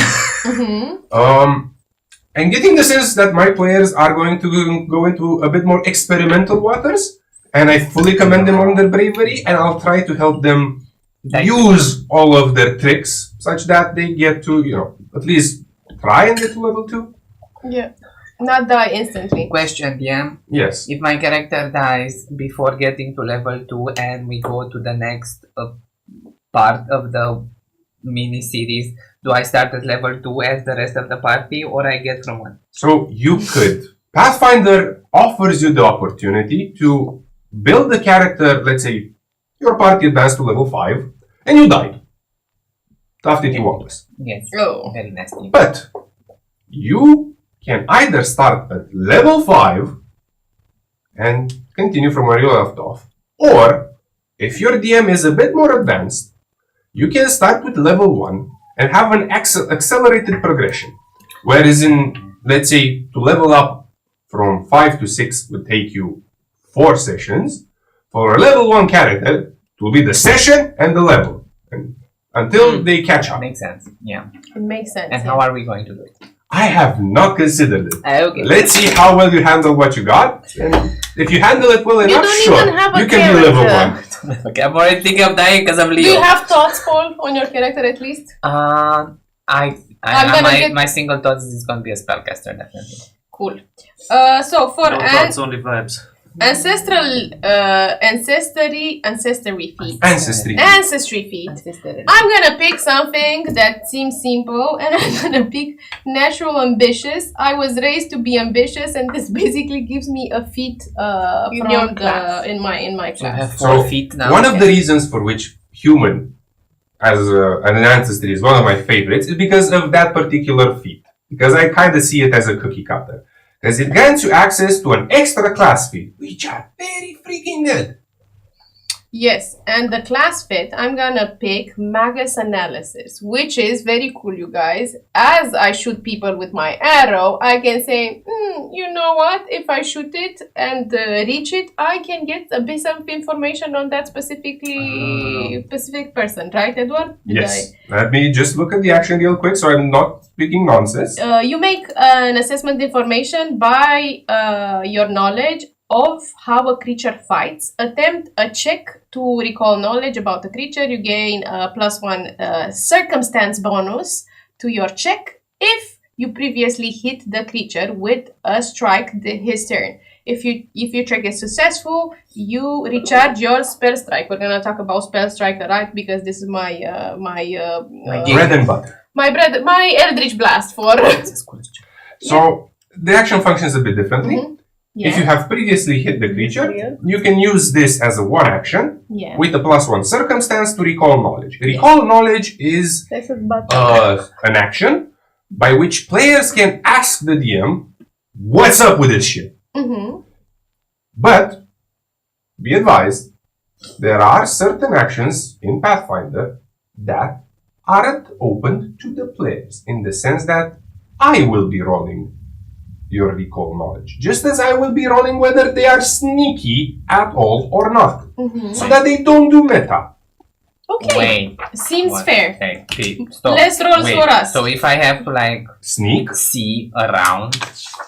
And getting the sense that my players are going to go into a bit more experimental waters. And I fully commend them on their bravery, and I'll try to help them use all of their tricks such that they get to, at least cry and get to level 2. Yeah. Not die instantly. Question, DM. Yes. If my character dies before getting to level 2 and we go to the next part of the mini-series, do I start at level 2 as the rest of the party or I get from 1? So you could. Pathfinder offers you the opportunity to build the character, let's say your party advanced to level 5 and you died. After you want this. Yes. Oh. Very nasty. But you can either start at level 5 and continue from where you left off, or if your DM is a bit more advanced, you can start with level 1 and have an accelerated progression. Whereas in, let's say, to level up from 5 to 6 would take you 4 sessions, for a level 1 character, it will be the session and the level, and until they catch up. Makes sense. Yeah. It makes sense. And how are we going to do it? I have not considered it. Okay. Let's see how well you handle what you got. And if you handle it well enough, don't sure, even have a you can be level character. 1. Okay, I'm already thinking of dying because I'm Leo. Do you have thoughts, Paul, on your character at least? My single thoughts is it's going to be a spellcaster, definitely. Cool. So for No thoughts, only vibes. ancestry feat. Ancestry feat. I'm gonna pick something that seems simple, and I'm gonna pick natural ambitious. I was raised to be ambitious, and this basically gives me a feat In your class. in my So I class. have 4 feet now. One of the reasons for which human as an ancestry is one of my favorites is because of that particular feat. Because I kind of see it as a cookie cutter. Because it grants you access to an extra class feat, which are very freaking good. Yes, and the class fit, I'm gonna pick Magus Analysis, which is very cool, you guys. As I shoot people with my arrow, I can say, you know what? If I shoot it and reach it, I can get a bit of information on that specific person, right, Eduard? Yes. Let me just look at the action real quick so I'm not speaking nonsense. You make an assessment information by your knowledge of how a creature fights. Attempt a check to recall knowledge about the creature. You gain a +1 circumstance bonus to your check if you previously hit the creature with a strike his turn. If your check is successful, you recharge your spell strike. We're gonna talk about spell strike, right? Because this is my Bread and butter. my Eldritch Blast for. So the action functions a bit differently. Mhm. Yeah. If you have previously hit the creature, you can use this as a 1 action Yeah. with a +1 circumstance to recall knowledge. Recall knowledge is an action by which players can ask the DM, what's up with this shit? Mm-hmm. But, be advised, there are certain actions in Pathfinder that aren't open to the players, in the sense that I will be rolling your recall knowledge, just as I will be rolling whether they are sneaky at all or not, so that they don't do meta. Okay. Wait. Seems What? fair. Okay, stop. Less rolls Wait, for us. So if I have to like Sneak? see around,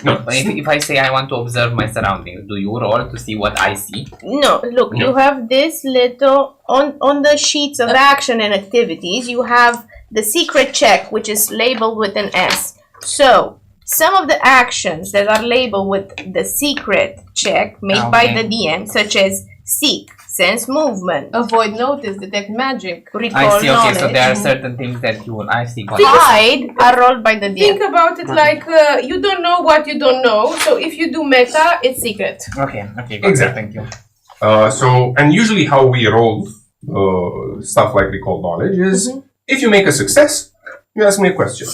No. if I say I want to observe my surroundings, do you roll to see what I see? No, look, No. you have this little on the sheets of action and activities. You have the secret check, which is labeled with an S. So some of the actions that are labeled with the secret check made by the DM, such as seek, sense movement, Avoid notice, detect magic. recall I see. Okay, knowledge, so there are certain things that you will. I see. Got it. hide are rolled by the DM. Think about it like you don't know what you don't know. So if you do meta, it's secret. Okay. Okay. Got Exactly. it, thank you. And usually how we roll stuff like recall knowledge is, if you make a success, you ask me a question.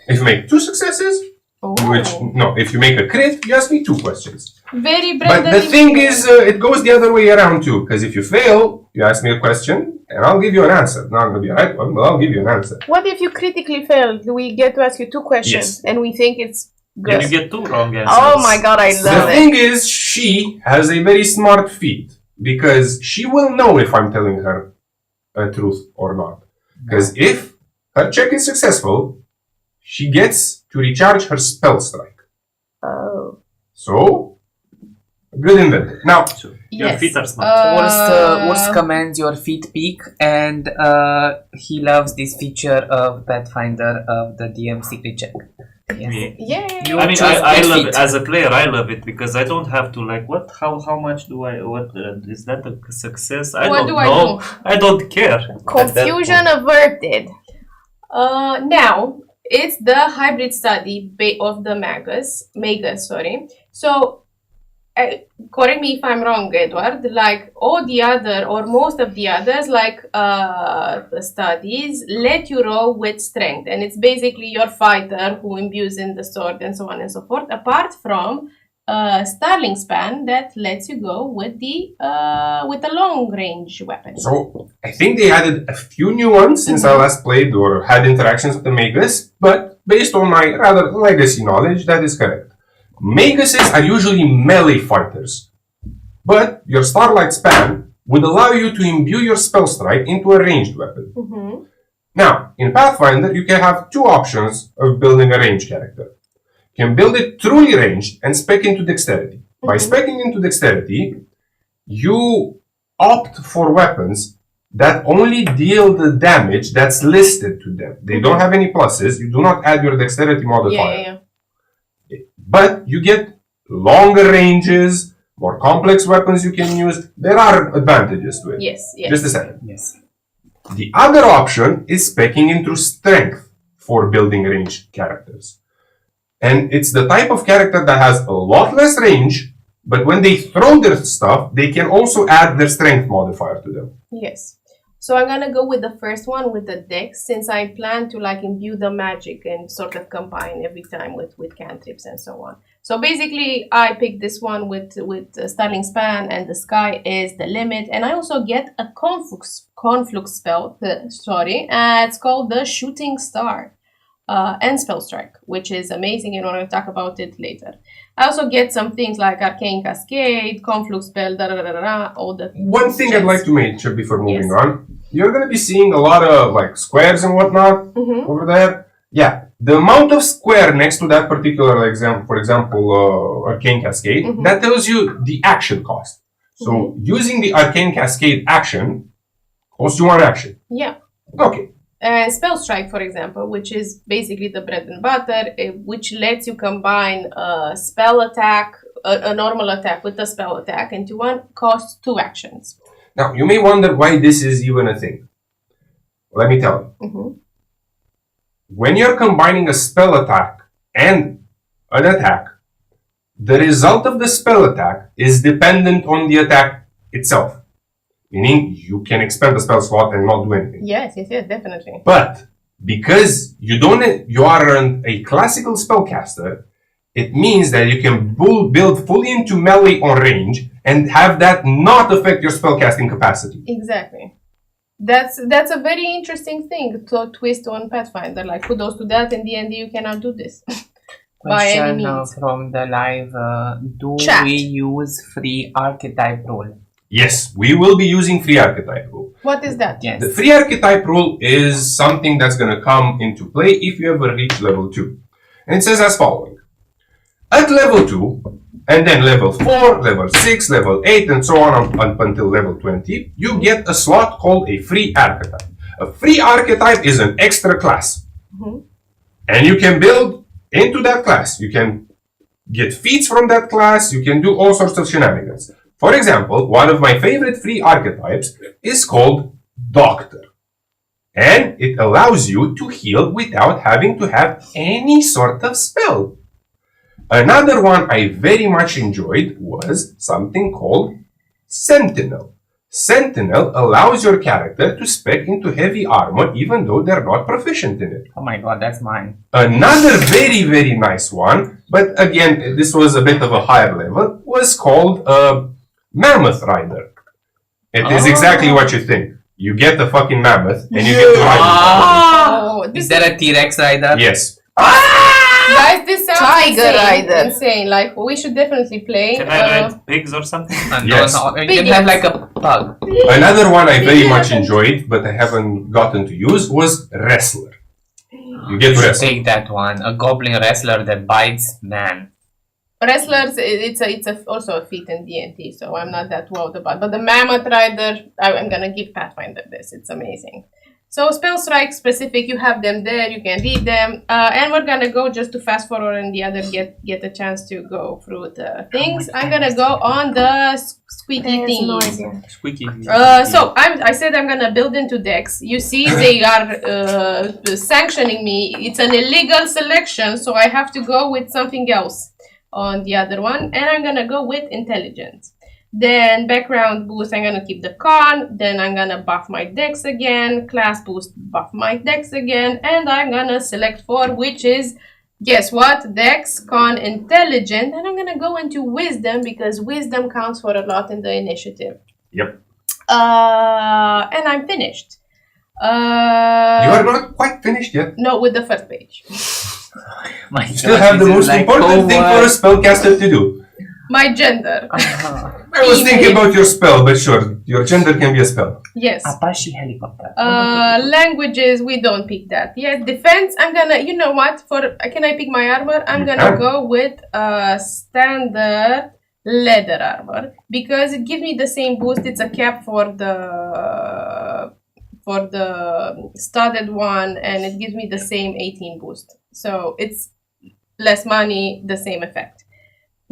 If you make 2 successes, if you make a crit, you ask me 2 questions. Very But Brandon. the thing is, it goes the other way around too, because if you fail, you ask me a question, and I'll give you an answer. Not going to be a right one, but I'll give you an answer. What if you critically fail? Do we get to ask you 2 questions Yes. and we think it's Then good? you get 2 wrong answers. Oh my god, I The love it. thing is, she has a very smart feat, because she will know if I'm telling her a truth or not. Because if her check is successful, she gets to recharge her spell strike. Oh. So, good inventor. Now, Your feet are smart. Urs commands your feet peak, and he loves this feature of Pathfinder of the DM secret check. Me. Yay! You I mean, choose I good love fit. it. As a player, I love it because I don't have to like what? How much do I? What is that a success? I What don't do I know. I don't care. Confusion averted. Now it's the hybrid study of the Magus. Sorry. So, correct me if I'm wrong, Eduard. Like all the other or most of the others, like the studies, let you roll with strength, and it's basically your fighter who imbues in the sword and so on and so forth. Apart from Starling Span that lets you go with the long range weapon. So I think they added a few new ones since I last played or had interactions with the Magus, but based on my rather legacy knowledge, that is correct. Maguses are usually melee fighters, but your Starlight Span would allow you to imbue your spell strike into a ranged weapon. Mm-hmm. Now, in Pathfinder, you can have two options of building a ranged character. You can build it truly ranged and spec into dexterity. By speccing into dexterity, you opt for weapons that only deal the damage that's listed to them. They don't have any pluses. You do not add your dexterity modifier. Yeah. But you get longer ranges, more complex weapons you can use. There are advantages to it. Yes. Just a second. Yes. The other option is speccing into strength for building ranged characters. And it's the type of character that has a lot less range, but when they throw their stuff, they can also add their strength modifier to them. Yes. So I'm gonna go with the first one with the dex, since I plan to like imbue the magic and sort of combine every time with cantrips and so on. So basically, I picked this one with Starling Span, and the sky is the limit. And I also get a conflux spell. It's called the Shooting Star, and Spell Strike, which is amazing. And we're gonna talk about it later. I also get some things like Arcane Cascade, Conflux Spell, all the. One thing I'd like to mention before moving Yes. on, you're going to be seeing a lot of like squares and whatnot over there. Yeah, the amount of square next to that particular example, for example, Arcane Cascade, that tells you the action cost. So using the Arcane Cascade action costs you one action. Yeah. Okay. Spell Strike, for example, which is basically the bread and butter, which lets you combine a spell attack, a normal attack with a spell attack into one, costs 2 actions. Now, you may wonder why this is even a thing. Let me tell you. When you're combining a spell attack and an attack, the result of the spell attack is dependent on the attack itself. Meaning, you can expend the spell slot and not do anything. Yes, definitely. But because you aren't a classical spellcaster, it means that you can build fully into melee on range and have that not affect your spellcasting capacity. Exactly. That's a very interesting thing to twist on Pathfinder. Like, kudos to that. In D&D, you cannot do this. By any Question means. from the live. Do Chat. we use free archetype rule? Yes, we will be using free archetype rule. What is that? Yes. The free archetype rule is something that's going to come into play if you ever reach level 2. And it says as following. At level 2, and then level 4, level 6, level 8, and so on up until level 20, you get a slot called a free archetype. A free archetype is an extra class. And you can build into that class. You can get feats from that class. You can do all sorts of shenanigans. For example, one of my favorite free archetypes is called Doctor. And it allows you to heal without having to have any sort of spell. Another one I very much enjoyed was something called Sentinel. Sentinel allows your character to spec into heavy armor even though they're not proficient in it. Oh my god, that's mine. Another very, very nice one, but again, this was a bit of a higher level, was called Mammoth Rider. It is exactly what you think. You get a fucking mammoth and you get to ride Oh, Is there a T-Rex rider? it. Yes. guys, this sounds Tiger insane. Rider. Insane. Like, we should definitely play. Can I ride pigs or something? Yes. No, you Big can have like a pug. Another one I very much enjoyed, but I haven't gotten to use, was Wrestler. You get to wrestle. Take that one. A goblin wrestler that bites man. Wrestlers, it's also a feat in D&D, so I'm not that worried about. But the Mammoth Rider, I'm gonna give Pathfinder this. It's amazing. So spell strike specific, you have them there, you can read them. And we're gonna go just to fast forward and the other get a chance to go through the things. I'm gonna go on the squeaky thingies. Squeaky. So I said I'm gonna build into decks. You see, they are sanctioning me. It's an illegal selection, so I have to go with something else on the other one, and I'm gonna go with intelligence. Then background boost, I'm gonna keep the con. Then I'm gonna buff my dex again. Class boost, buff my dex again, and I'm gonna select 4, which is, guess what? Dex, con, intelligent, and I'm gonna go into wisdom because wisdom counts for a lot in the initiative. Yep. And I'm finished. You are not quite finished yet. No, with the first page. My You still have the most important thing for a spellcaster to do. My gender. I was thinking about your spell, but sure, your gender can be a spell. Yes. Apache helicopter. Languages, we don't pick that yet. Defense, I'm gonna, you know what? Can I pick my armor? I'm gonna go with standard leather armor because it gives me the same boost. It's a cap for the studded one, and it gives me the same 18 boost. So it's less money, the same effect.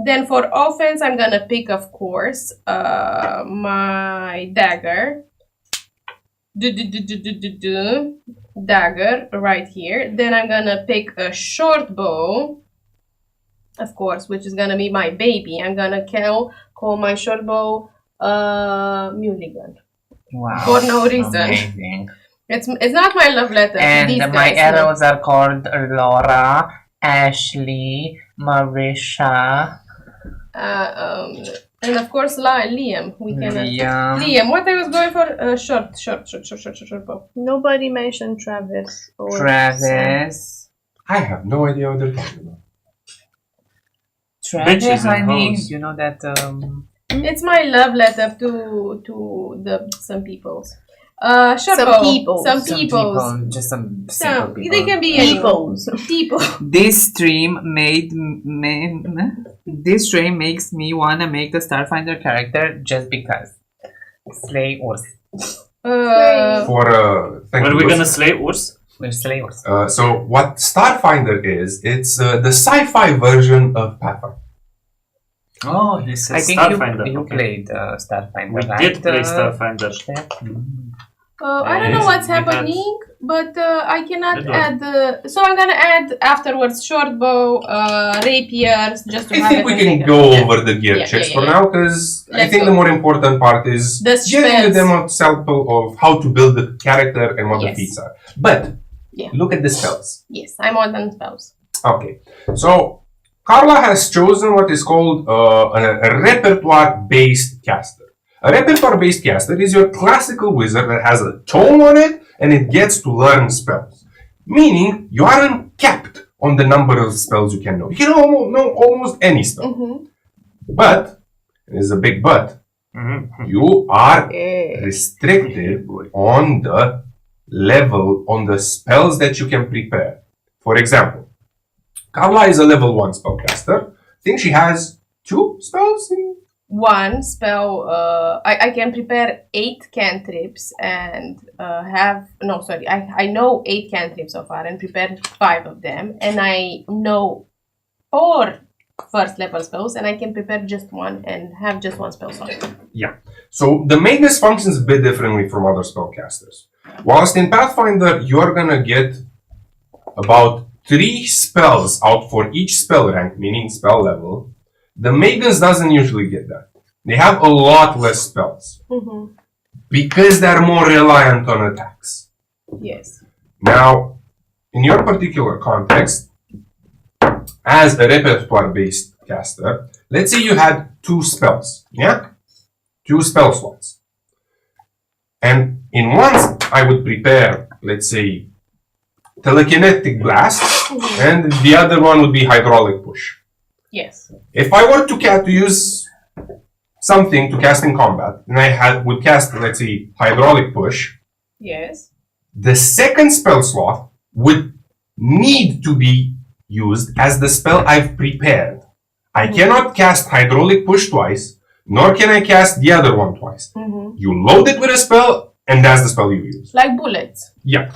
Then for offense, I'm gonna pick, of course, my dagger. Dagger right here. Then I'm gonna pick a short bow, of course, which is gonna be my baby. I'm gonna call my short bow Mulligan. Wow. For no reason. Amazing. It's not my love letter. And these my guys, arrows are called Laura, Ashley, Marisha, and of course Liam. We cannot. Liam, What I was going for? Short bow. Nobody mentioned Travis. Or Travis. I have no idea what they're talking about. Travis, Bitches and I mean, hoes. you know that. It's my love letter to some peoples. Short Some bow. peoples. Some Some peoples. people, just some simple people. They can be Peoples. people. This stream makes me wanna make the Starfinder character just because. Slay Urs. Thank When you. we're gonna slay Urs? We're Slay Urs. So what Starfinder is, it's the sci-fi version of Pathfinder. Oh, he says I think Starfinder. you okay. played Starfinder, We right? did play Starfinder. I don't know what's We had- happening, but I cannot Eduard. add. So I'm gonna add afterwards short bow, rapiers, just to I have think it we in can the- go Yeah. over the gear Yeah, checks yeah, for yeah. now, because I Let's think go. the more important part is The getting a spells. demo sample of how to build the character and what the Yes. feats are. But Yeah. look at the spells. Yes, I'm on spells. Okay, so Karla has chosen what is called a repertoire-based caster. A repertoire-based caster is your classical wizard that has a tome on it and it gets to learn spells. Meaning, you aren't capped on the number of spells you can know. You can know almost any spell. Mm-hmm. But, there's a big but, you are restricted on the level, on the spells that you can prepare. For example, Karla is a level 1 spellcaster. I think she has 2 spells in... One spell. I can prepare 8 cantrips and I know 8 cantrips so far and prepared 5 of them, and I know 4 first level spells, and I can prepare just 1 and have just 1 spell slot. Yeah. So the magnus functions a bit differently from other spellcasters. Whilst in Pathfinder, you're gonna get about 3 spells out for each spell rank, meaning spell level. The Magus doesn't usually get that. They have a lot less spells. Mm-hmm. Because they're more reliant on attacks. Yes. Now, in your particular context, as a repertoire-based caster, let's say you had 2 spells, yeah? 2 spell slots. And in one, I would prepare, let's say, telekinetic blast, and the other one would be hydraulic push. Yes. If I were to use something to cast in combat, and I would cast, let's say, hydraulic push, Yes. the second spell slot would need to be used as the spell I've prepared. I cannot cast hydraulic push twice, nor can I cast the other one twice. Mm-hmm. You load it with a spell, and that's the spell you use. Like bullets. Yeah.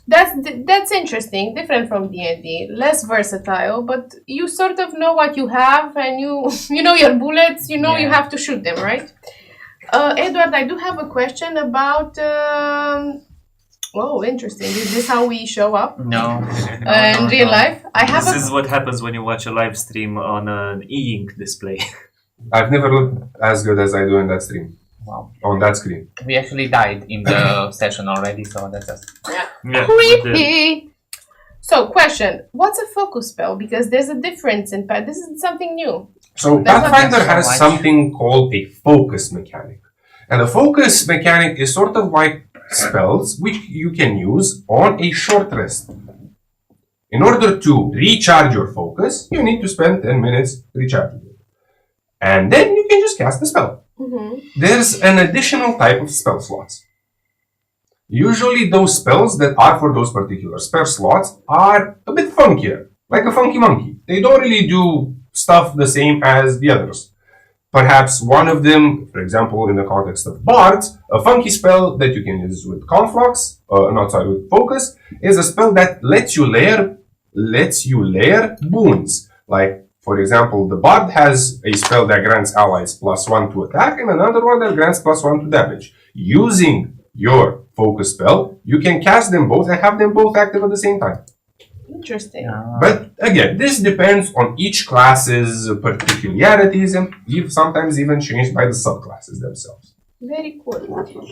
That's interesting. Different from D&D. Less versatile, but you sort of know what you have, and you know your bullets. You know you have to shoot them, right? Eduard, I do have a question about. Oh, interesting. Is this how we show up? No. In real life? This is what happens when you watch a live stream on an e-ink display. I've never looked as good as I do in that stream. Wow. On that screen. We actually died in the session already, so that's just... Yeah, Creepy! So, question. What's a focus spell? Because there's a difference in Path. This is something new. So That's not Pathfinder so has much. something called a focus mechanic. And a focus mechanic is sort of like spells which you can use on a short rest. In order to recharge your focus, you need to spend 10 minutes recharging it. And then you can just cast the spell. There's an additional type of spell slots. Usually those spells that are for those particular spell slots are a bit funkier, like a funky monkey. They don't really do stuff the same as the others. Perhaps one of them, for example, in the context of bards, a funky spell that you can use with conflux, with focus, is a spell that lets you layer boons. Like, for example, the bard has a spell that grants allies +1 to attack, and another one that grants +1 to damage. Using your focus spell, you can cast them both and have them both active at the same time. Interesting. But again, this depends on each class's particularities and sometimes even changed by the subclasses themselves. Very cool.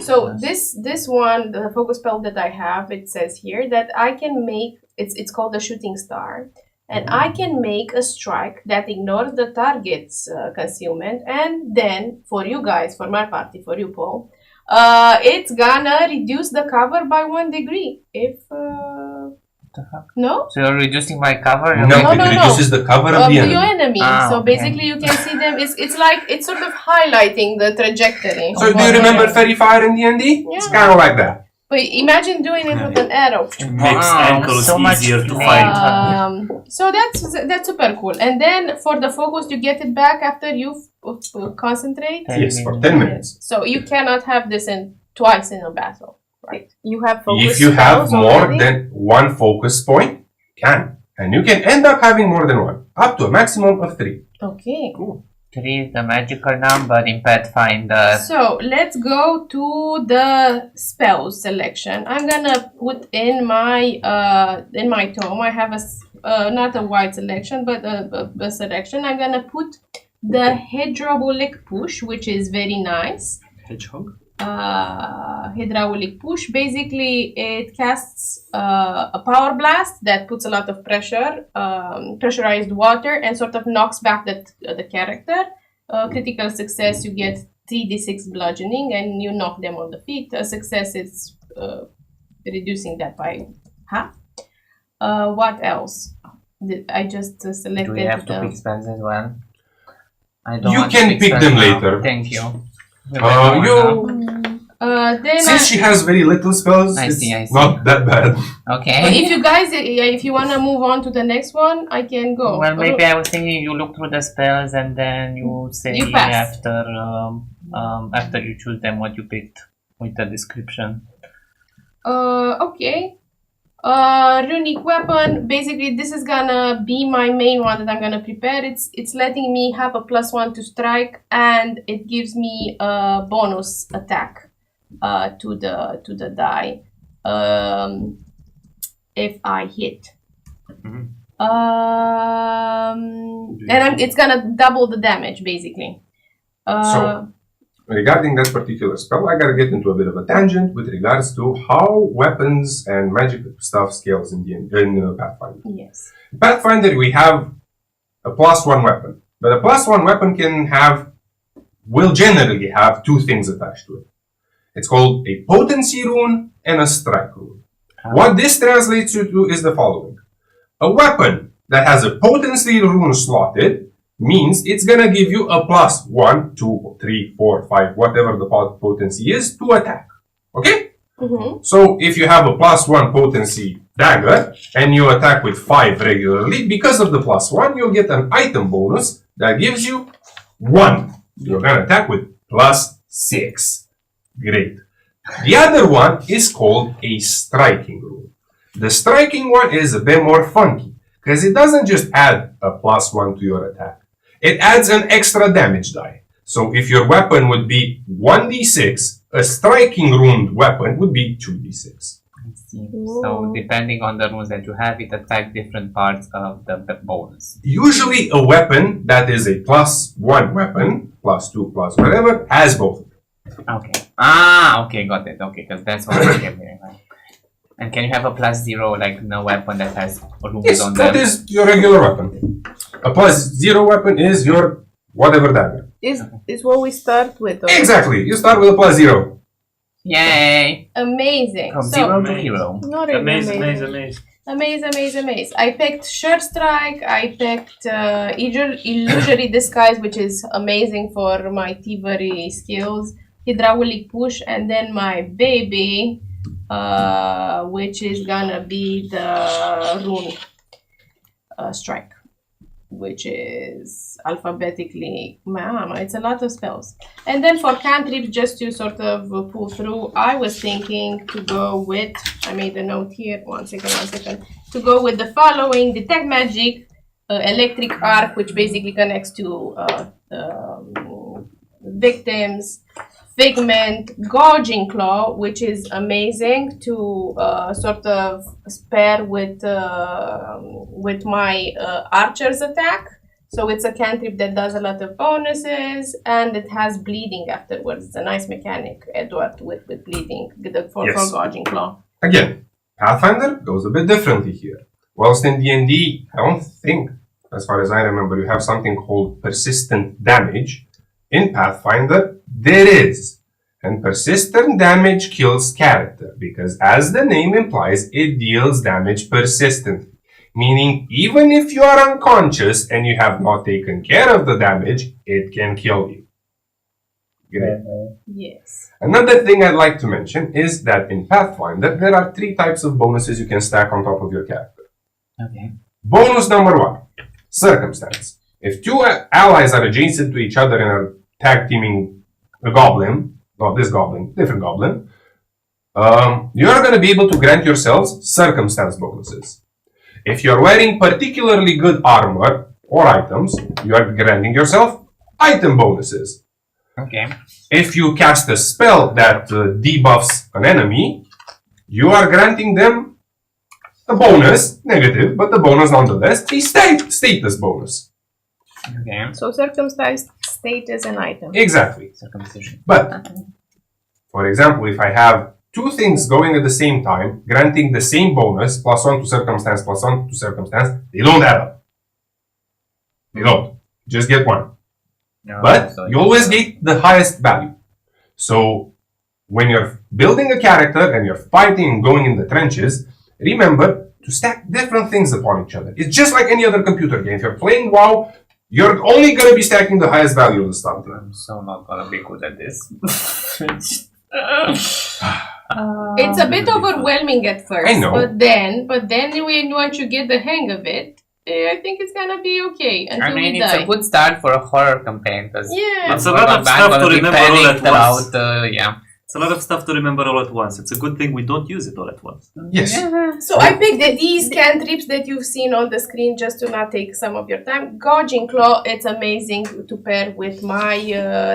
So this one, the focus spell that I have, it says here that I can make, it's called the shooting star, and I can make a strike that ignores the target's concealment, and then for you guys, for my party, for you Paul, it's gonna reduce the cover by 1 degree. If the fuck? no? So you're reducing my cover? No, No, it no, no. reduces the cover of the Your enemy. enemy. Ah, So okay. basically you can see them, it's like, it's sort of highlighting the trajectory. So do you remember Fairy Fire in D&D? It's kind of like that. But imagine doing it with an arrow. It makes ankles so much easier to flavor. find. So that's super cool. And then for the focus, you get it back after you concentrate. Yes, for 10 minutes. So you cannot have this twice in a battle, right? You have focus If you have spells more already? than one focus point, you can. And you can end up having more than one, up to a maximum of 3. Okay. 3 is the magical number in Pathfinder. So let's go to the spells selection. I'm gonna put in my tome. I have not a wide selection, but a selection. I'm gonna put the hydraulic push, which is very nice. Hedgehog? Hydraulic push. Basically, it casts a power blast that puts a lot of pressure, pressurized water, and sort of knocks back the character. Critical success, you get 3d6 bludgeoning, and you knock them on the feet. A success is reducing that by half. What else? I just selected. Do we have to pick spells as well? I don't You want to can pick pick spells them now. later. Thank you. Then Since she has very little spells, I it's see, I see. not that bad. Okay. if you guys, if you wanna move on to the next one, I can go. Well, maybe I was thinking you look through the spells and then you say You pass. after you choose them what you picked with the description. Okay. Runic weapon. Basically, this is gonna be my main one that I'm gonna prepare. It's letting me have a +1 to strike, and it gives me a bonus attack to the die if I hit. It's gonna double the damage basically. So, regarding that particular spell, I gotta get into a bit of a tangent with regards to how weapons and magic stuff scales in Pathfinder. Yes. In Pathfinder, we have a +1 weapon, but a +1 weapon will generally have 2 things attached to it. It's called a potency rune and a strike rune. What this translates to is the following. A weapon that has a potency rune slotted means it's gonna give you a +1, 2, 3, 4, 5, whatever the potency is, to attack. Okay? Mm-hmm. So if you have a +1 potency dagger and you attack with 5 regularly, because of the +1, you'll get an item bonus that gives you 1. You're gonna attack with +6. Great. The other one is called a striking rune. The striking one is a bit more funky because it doesn't just add a +1 to your attack. It adds an extra damage die. So if your weapon would be 1d6, a striking runed weapon would be 2d6. So depending on the runes that you have, it affects different parts of the bonus. Usually a weapon that is a +1 weapon, +2, plus whatever, has both of them. Okay. Okay, got it. Okay, because that's what I kept hearing. And can you have a +0, like no weapon that has runes Yes, on that them? is your regular weapon. A +0 weapon is your whatever dagger. Is what we start with. Or? Exactly. You start with a +0. Yay! Amazing. From So, 0 to hero. Not really Amazing. Amaze. I picked Sure Strike. I picked Illusory Disguise, which is amazing for my thievery skills. Hydraulic Push, and then my baby, which is gonna be the Rune Strike, which is alphabetically. Mama, it's a lot of spells. And then for cantrips, just to sort of pull through, I was thinking to go with. I made a note here. One second. To go with the following: Detect Magic, Electric Arc, which basically connects to victims. Figment, Gouging Claw, which is amazing to sort of spare with my archer's attack. So it's a cantrip that does a lot of bonuses, and it has bleeding afterwards. It's a nice mechanic, Eduard, with bleeding for Gouging Claw. Again, Pathfinder goes a bit differently here. Whilst in D&D, I don't think, as far as I remember, you have something called persistent damage. In Pathfinder, there is. And persistent damage kills character because, as the name implies, it deals damage persistently. Meaning, even if you are unconscious and you have not taken care of the damage, it can kill you. Great. Yes. Another thing I'd like to mention is that in Pathfinder, there are 3 types of bonuses you can stack on top of your character. Okay. Bonus number 1, Circumstance. If 2 allies are adjacent to each other and are tag teaming a goblin, not this goblin, different goblin, you are going to be able to grant yourselves circumstance bonuses. If you're wearing particularly good armor or items, you are granting yourself item bonuses. Okay. If you cast a spell that debuffs an enemy, you are granting them a bonus, negative, but the bonus nonetheless, a status bonus. Okay. So circumcised status and item. Exactly. Circumcision. But, for example, if I have 2 things going at the same time, granting the same bonus, +1 to circumstance, +1 to circumstance, they don't add up. They don't. Just get 1. No, But so you always get the highest value. So, when you're building a character and you're fighting and going in the trenches, remember to stack different things upon each other. It's just like any other computer game. If you're playing WoW, you're only going to be stacking the highest value of the starting. I'm so not gonna be good at this. It's a bit overwhelming at first, I know. but then once you get the hang of it, I think it's gonna be okay until I mean, we it's die. a good start for a horror campaign because Yeah. It's a lot of stuff to remember all at once. Yeah. It's a lot of stuff to remember all at once. It's a good thing we don't use it all at once. Yes. So I picked these cantrips that you've seen on the screen just to not take some of your time. Gouging Claw, it's amazing to pair with my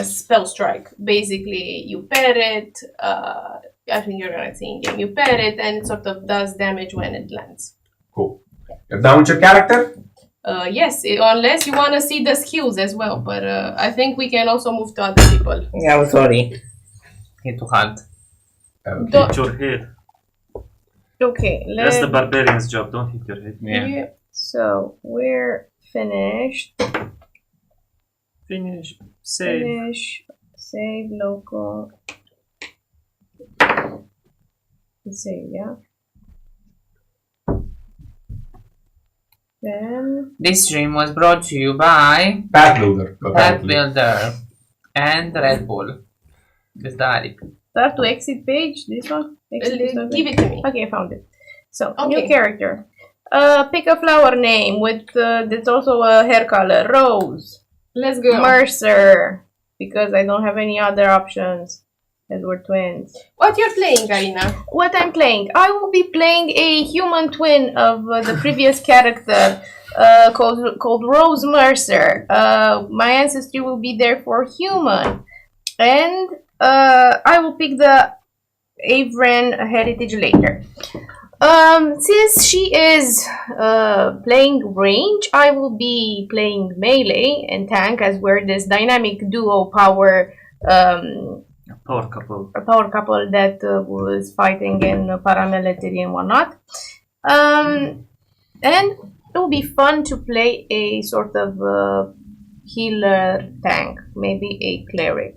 Spell Strike. Basically, you pair it, I think you're gonna see in game, you pair it and it sort of does damage when it lands. Cool. You're done with your character? Yes, unless you want to see the skills as well, but I think we can also move to other people. Yeah, I'm sorry. Hit too hard. Okay. Don't- Hit your head. Okay, That's the let's. barbarian's job. Don't hit your head. Yeah. So we're finished. Finish. Save. Finish. Save local. Save, yeah. Then This stream was brought to you by Path Builder. apparently. Pathfinder and Red Bull. This the start to exit page. This one. Exit this one? Give it to me. Okay, I found it. So Okay. new character. Pick a flower name with that's also a hair color. Rose. Let's go. Mercer. Because I don't have any other options. as we're twins. What you're playing, Karina? What I'm playing? I will be playing a human twin of the previous character called Rose Mercer. My ancestry will be therefore human. And I will pick the Avren heritage later. Since she is playing range, I will be playing melee and tank as we're this dynamic duo power couple that was fighting in paramilitary and whatnot. And it will be fun to play a sort of healer tank, maybe a cleric.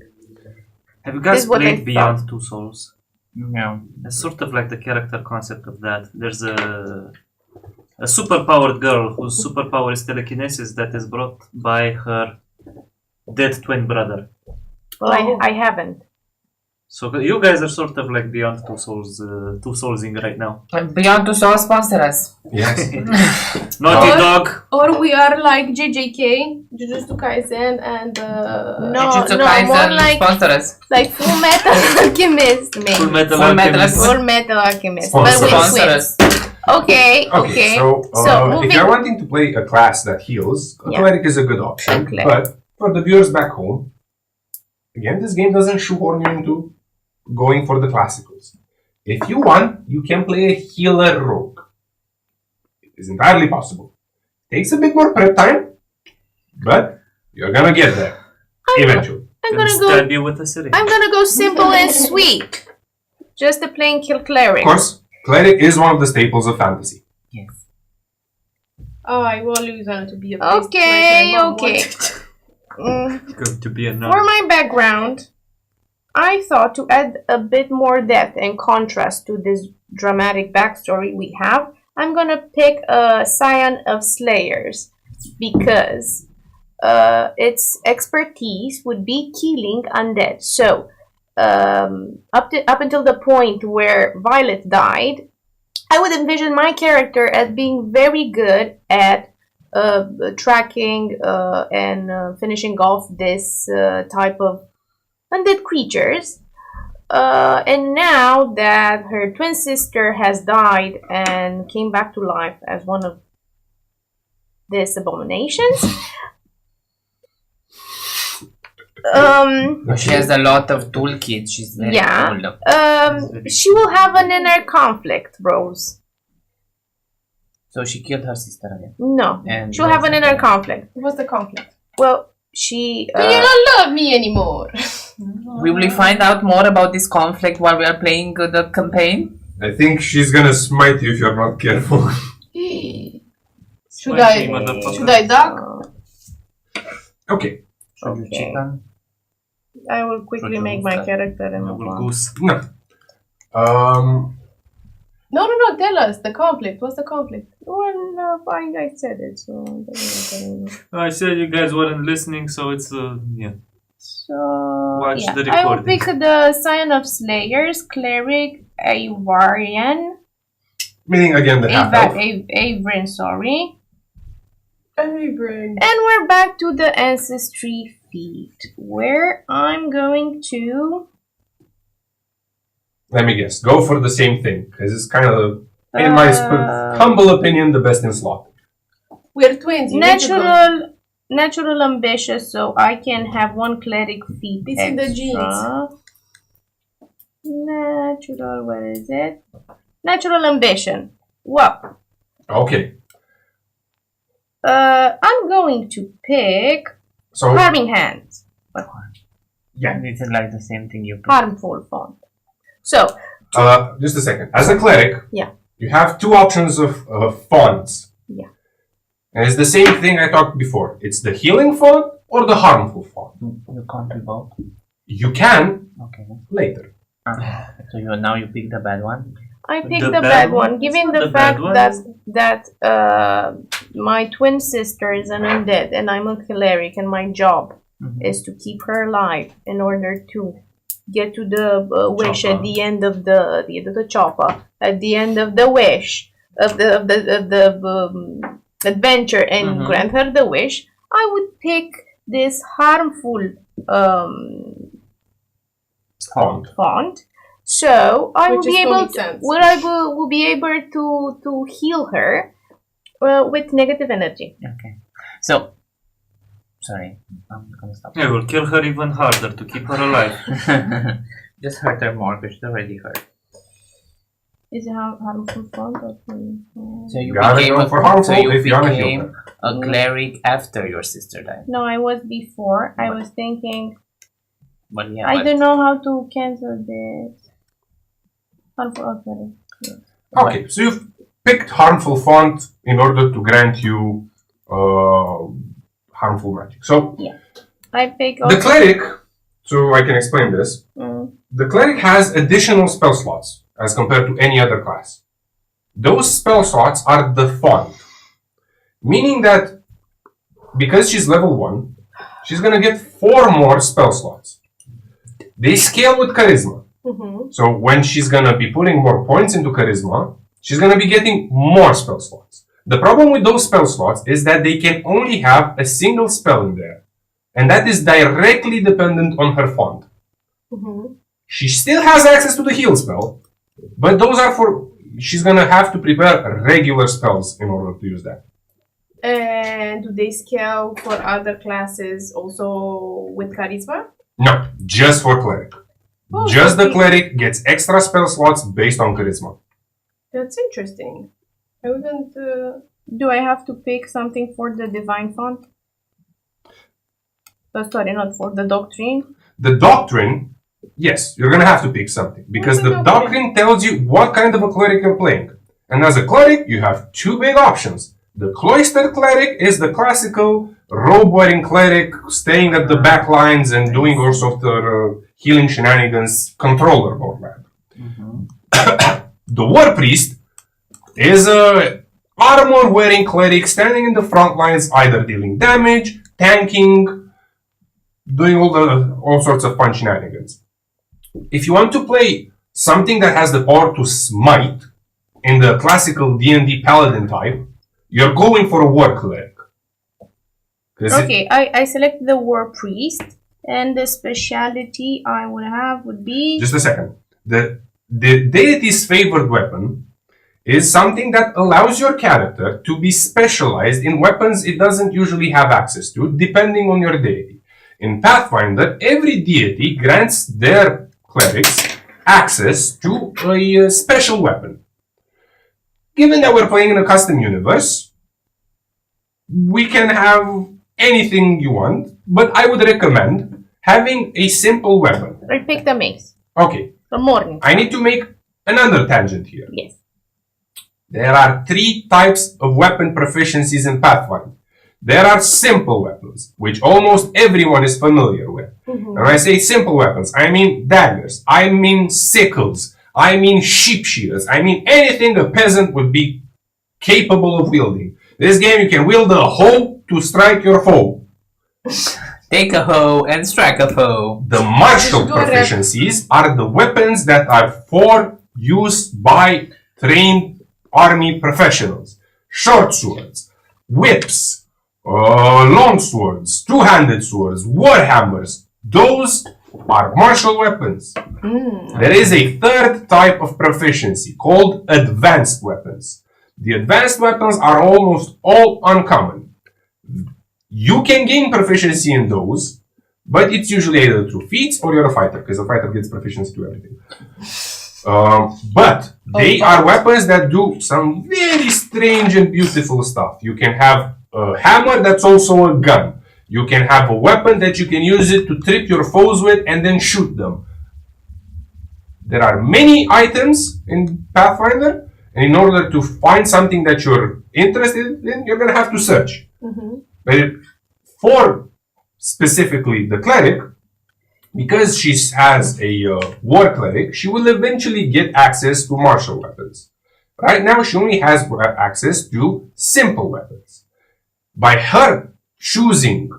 Have you guys what I played Beyond thought. Two Souls? No. It's sort of like the character concept of that. There's a super-powered girl whose superpower is telekinesis that is brought by her dead twin brother. Well, I haven't. So you guys are sort of like Beyond Two Souls, Two Soulsing right now. Beyond Two Souls sponsor us. Yes. Naughty Dog. Or we are like JJK, Jujutsu Kaisen, and Jujutsu no, Kaisen more like sponsor us. Full Metal Alchemist, maybe. Full Metal Full Metal Alchemist. Full Metal Alchemist, Sponsor. but with Sponsor twins. us. Okay. So if moving. you're wanting to play a class that heals, a Yeah. cleric is a good option. Cleric. But for the viewers back home, again, this game doesn't shoehorn you into going for the classicals. If you want, you can play a healer rogue. It is entirely possible. Takes a bit more prep time, but you're gonna get there eventually. I'm Then gonna go. stab you with a syringe. I'm gonna go simple and sweet. Just a plain kill cleric. Of course, cleric is one of the staples of fantasy. Yes. oh, I will lose on to be a Okay, like my mom okay. wanted. Good to be a nun. For my background, I thought to add a bit more depth and contrast to this dramatic backstory we have, I'm gonna pick a Scion of Slayers because its expertise would be killing undead. So up until the point where Violet died, I would envision my character as being very good at tracking and finishing off this type of undead creatures. And now that her twin sister has died and came back to life as one of these abominations, She has a lot of toolkits. She's very cool. she will have an inner conflict, Rose. So she killed her sister again. No, And she'll have an inner conflict. What's the conflict? Well, she. Do you not love me anymore? Will we find out more about this conflict while we are playing the campaign? I think she's gonna smite you if you're not careful. Should Smite I? me, motherfucker. Should I duck? Okay. Should you Okay. chicken? I will quickly make my character and move on. Goose. No. No. Tell us the conflict. What's the conflict? Well, I said it, so. I said you guys weren't listening, so it's yeah. So Watch yeah, the I will recording. pick the Scion of Slayers, cleric, Avarian, Meaning again the half elf. Avren, sorry. Avren. And we're back to the ancestry feat, where I'm going to. Let me guess. Go for the same thing, because it's kind of, in my humble opinion, the best in slot. We're twins. You need to go. Natural ambitious, so I can have one cleric feat. It's in the genes. Natural, where is it? Natural ambition. Well, Okay. I'm going to pick So, Harming Hands. yeah. It's like the same thing you Harmful font. So, Just a second. As a cleric, Yeah. you have two options of fonts. Yeah. And it's the same thing I talked before. It's the healing font or the harmful font. You can't do both. You can Okay. later. So now you pick the bad one. I picked The the bad bad one? one, given It's the not the fact bad one. that my twin sister is an undead and I'm a cleric and my job is to keep her alive in order to get to the wish Chopper. at the end of the chopper, at the end of the wish of the adventure and grant her the wish. I would pick this harmful Font. font. So I will Which be is able comic sans. will be able to heal her with negative energy. Okay. So, sorry, I'm gonna stop. Yeah, we'll kill her even harder to keep her alive. Just hurt her more because she's already hurt. Is it harmful font? So you Gotta became, go for harmful so you if you wanna heal became a cleric after your sister died. No, I was before. I was thinking. But yeah, I but- don't know how to cancel this. Harmful. Okay. Okay, so you've picked harmful font in order to grant you harmful magic. So I pick. the cleric, so I can explain this. The cleric has additional spell slots as compared to any other class. Those spell slots are the font, meaning that because she's level 1, she's gonna get 4 more spell slots. They scale with charisma. So when she's gonna be putting more points into charisma, she's gonna be getting more spell slots. The problem with those spell slots is that they can only have a single spell in there, and that is directly dependent on her font. She still has access to the heal spell, but those are for, she's gonna have to prepare regular spells in order to use that. And do they scale for other classes also with charisma? No, just for cleric. Oh, Just the okay. cleric gets extra spell slots based on charisma. That's interesting. I wouldn't. Do I have to pick something for the divine font? Sorry, not for the doctrine. The doctrine, yes, you're gonna have to pick something because What's the the doctrine? doctrine tells you what kind of a cleric you're playing. And as a cleric, you have 2 big options. The cloistered cleric is the classical robe-wearing cleric staying at the back lines and doing all sorts of healing shenanigans, controller board lab. The war priest is a armor-wearing cleric standing in the front lines, either dealing damage, tanking, doing all sorts of fun shenanigans. If you want to play something that has the power to smite in the classical D&D paladin type, you're going for a war cleric. Okay, I select the war priest, and the speciality I would have would be. Just a second. The deity's favored weapon is something that allows your character to be specialized in weapons it doesn't usually have access to, depending on your deity. In Pathfinder, every deity grants their clerics access to a special weapon. Given that we're playing in a custom universe, we can have anything you want, but I would recommend having a simple weapon. I pick the mace. Okay, The morning. I need to make another tangent here. Yes. There are 3 types of weapon proficiencies in Pathfinder. There are simple weapons, which almost everyone is familiar with. And when I say simple weapons, I mean daggers, I mean sickles, I mean sheep shears, I mean anything a peasant would be capable of wielding. This game you can wield a hoe to strike your foe. Take a hoe and strike a foe. The martial Just do a rep. proficiencies are the weapons that are for use by trained army professionals. Short swords, whips, long swords, two-handed swords, warhammers. Those are martial weapons. There is a 3rd type of proficiency called advanced weapons. The advanced weapons are almost all uncommon. You can gain proficiency in those, but it's usually either through feats or you're a fighter, because a fighter gets proficiency to everything. But they are weapons that do some very strange and beautiful stuff. You can have a hammer that's also a gun. You can have a weapon that you can use it to trip your foes with and then shoot them. There are many items in Pathfinder, and in order to find something that you're interested in, you're going to have to search. But for specifically the cleric, because she has a war cleric, she will eventually get access to martial weapons. Right now, she only has access to simple weapons. By her choosing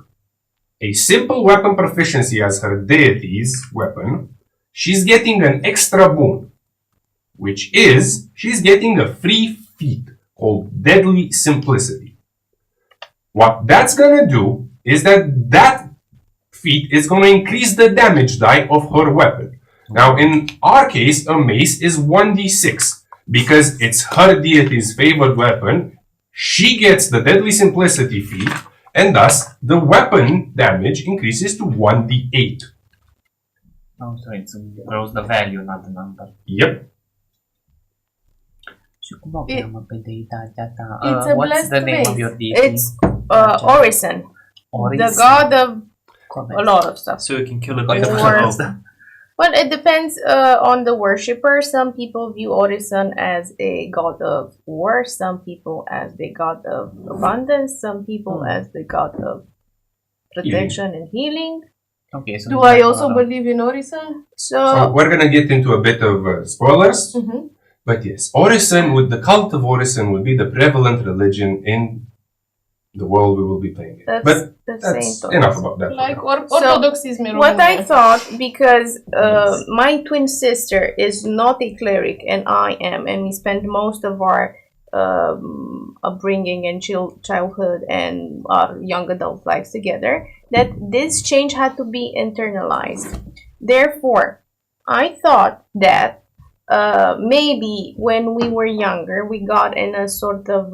a simple weapon proficiency as her deity's weapon, she's getting an extra boon, which is she's getting a free feat called Deadly Simplicity. What that's gonna do is that feat is gonna increase the damage die of her weapon. Now, in our case, a mace is 1d6 because it's her deity's favored weapon. She gets the deadly simplicity feat, and thus the weapon damage increases to 1d8. Oh, so it grows the value, not the number. Yep. Și cum o cheamă pe deitatea ta? It's a What's blessed the name of mace. your deity? It's Orison, Orison. the god of a lot of stuff. So you can kill it Like with the a Or- bow. Well, it depends on the worshipper. Some people view Orison as a god of war, some people as the god of abundance, some people as the god of protection and healing. Okay, so Do it's I not also one of- believe in Orison? So we're gonna get into a bit of spoilers. Mm-hmm. But yes, Orison, with the cult of Orison, would be the prevalent religion in the world we will be playing in. That's But the that's same enough about that. Like So, orthodoxism in What I Romania. thought, because my twin sister is not a cleric and I am, and we spend most of our upbringing and childhood and our young adult lives together, that this change had to be internalized. Therefore, I thought that maybe when we were younger, we got in a sort of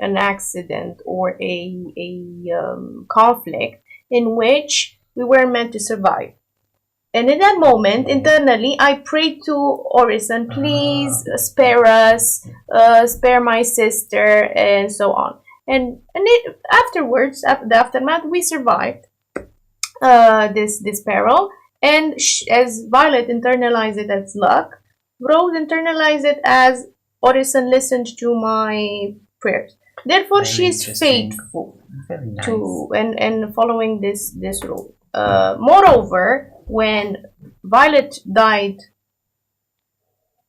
an accident or a conflict in which we were meant to survive. And in that moment, internally, I prayed to Orison, please spare us, spare my sister, and so on. And afterwards, after the aftermath, we survived this peril. And as Violet internalized it as luck, Rose internalized it as Orison listened to my prayers. Therefore, Very she's interesting. faithful Very nice. to and following this rule. Moreover, when Violet died,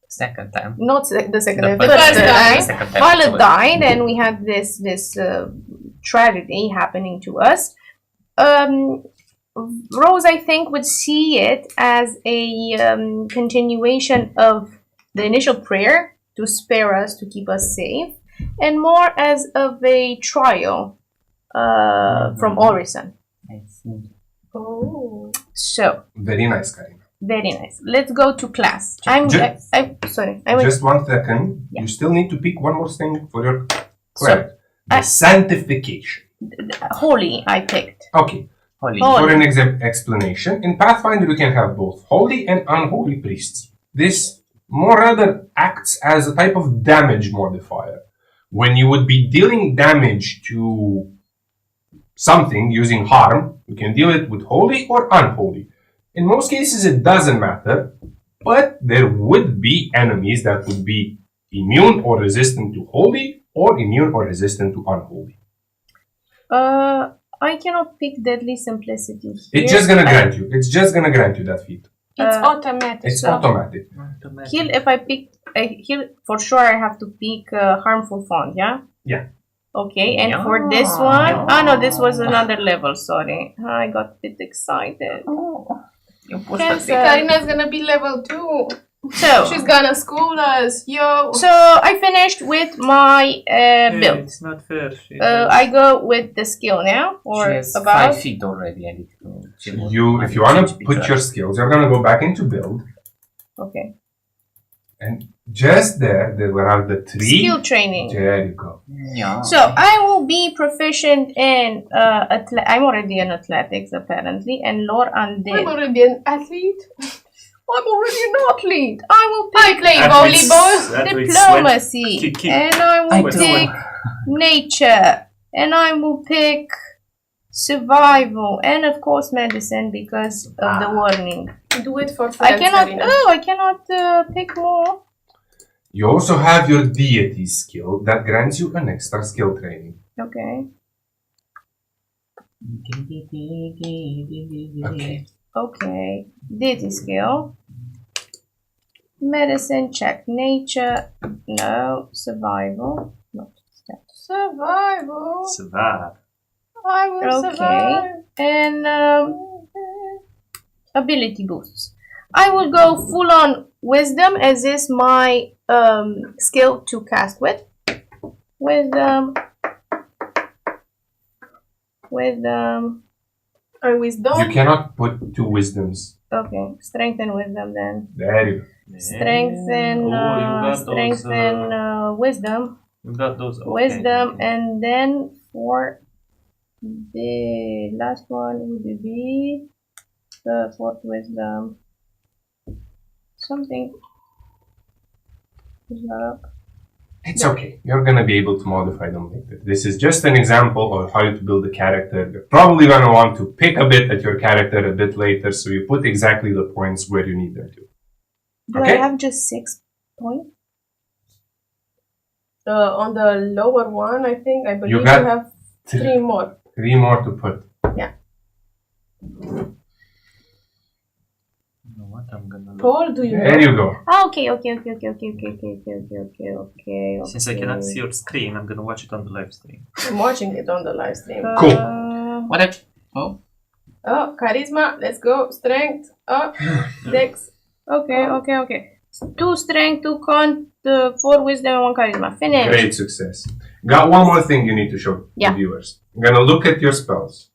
Second time. not the second, The the first first time. time, The second time. Violet So- died, and we had this tragedy happening to us. Rose, I think, would see it as a continuation of the initial prayer to spare us, to keep us safe, and more as of a trial from Orison. I see. Oh. So, Very nice, Karina. very nice. Let's go to class. I'm sorry. I was Just 1 second. Yeah. You still need to pick one more thing for your So, credit. The sanctification. holy. I picked. Okay. Holy. Oh. For an explanation, in Pathfinder you can have both holy and unholy priests. This more rather acts as a type of damage modifier. When you would be dealing damage to something using harm, you can deal it with holy or unholy. In most cases it doesn't matter, but there would be enemies that would be immune or resistant to holy or immune or resistant to unholy. I cannot pick deadly simplicity. It's here. just gonna grant you. It's just gonna grant you that feat. It's Uh, automatic. It's So- automatic. Heal. If I pick heal, for sure I have to pick harmful font. Yeah. Yeah. Okay, and Yeah. for this one, oh no, this was another level. Sorry, I got a bit excited. You pushed Can the say- Karina's gonna be level 2. So, She's gonna school us. Yo. so I finished with my build. It's not fair. I go with the skill now, or She has about 5 feet already. And If you wanna put your skills, you're gonna go back into build, okay and just there are the 3. skill training. There you go. Yeah. So I will be proficient in I'm already in athletics apparently, and lore I'm undead. already an athlete. I'm already an athlete. I will I pick play Athletes- volleyball. athletes diplomacy, Kick. and I will I do. pick nature, and I will pick survival, and of course medicine because of the warning. Do it for friends, I cannot. Karina. Oh, I cannot pick more. You also have your deity skill that grants you an extra skill training. Okay. Okay. Okay. Deity skill. Medicine check. Nature no. Survival no. Survival. Survive. I will Okay. survive. And ability boosts. I will go full on wisdom as is my skill to cast with. Wisdom. I wisdom. You cannot put 2 wisdoms. Okay, strength and wisdom then. There you go. Strength and wisdom. You got those. Okay. Wisdom, and then for the last one would be the 4th wisdom. Something is not up. It's okay. You're gonna be able to modify them later. This is just an example of how to build a character. You're probably gonna want to pick a bit at your character a bit later, so you put exactly the points where you need them to. Do Okay. I have just 6 points? On the lower one, I believe you got have 3 more. 3 more to put. Yeah. You know what? I'm gonna. Paul, do you There know? you go. Okay. Since I cannot see your screen, I'm gonna watch it on the live stream. I'm watching it on the live stream. Cool. What if? Oh, Oh, charisma. Let's go. Strength. Oh, dex. Okay. 2 strength, 2 con, 4 wisdom, and 1 charisma. Finish. Great success. Got one more thing you need to show Yeah. the viewers. I'm gonna look at your spells.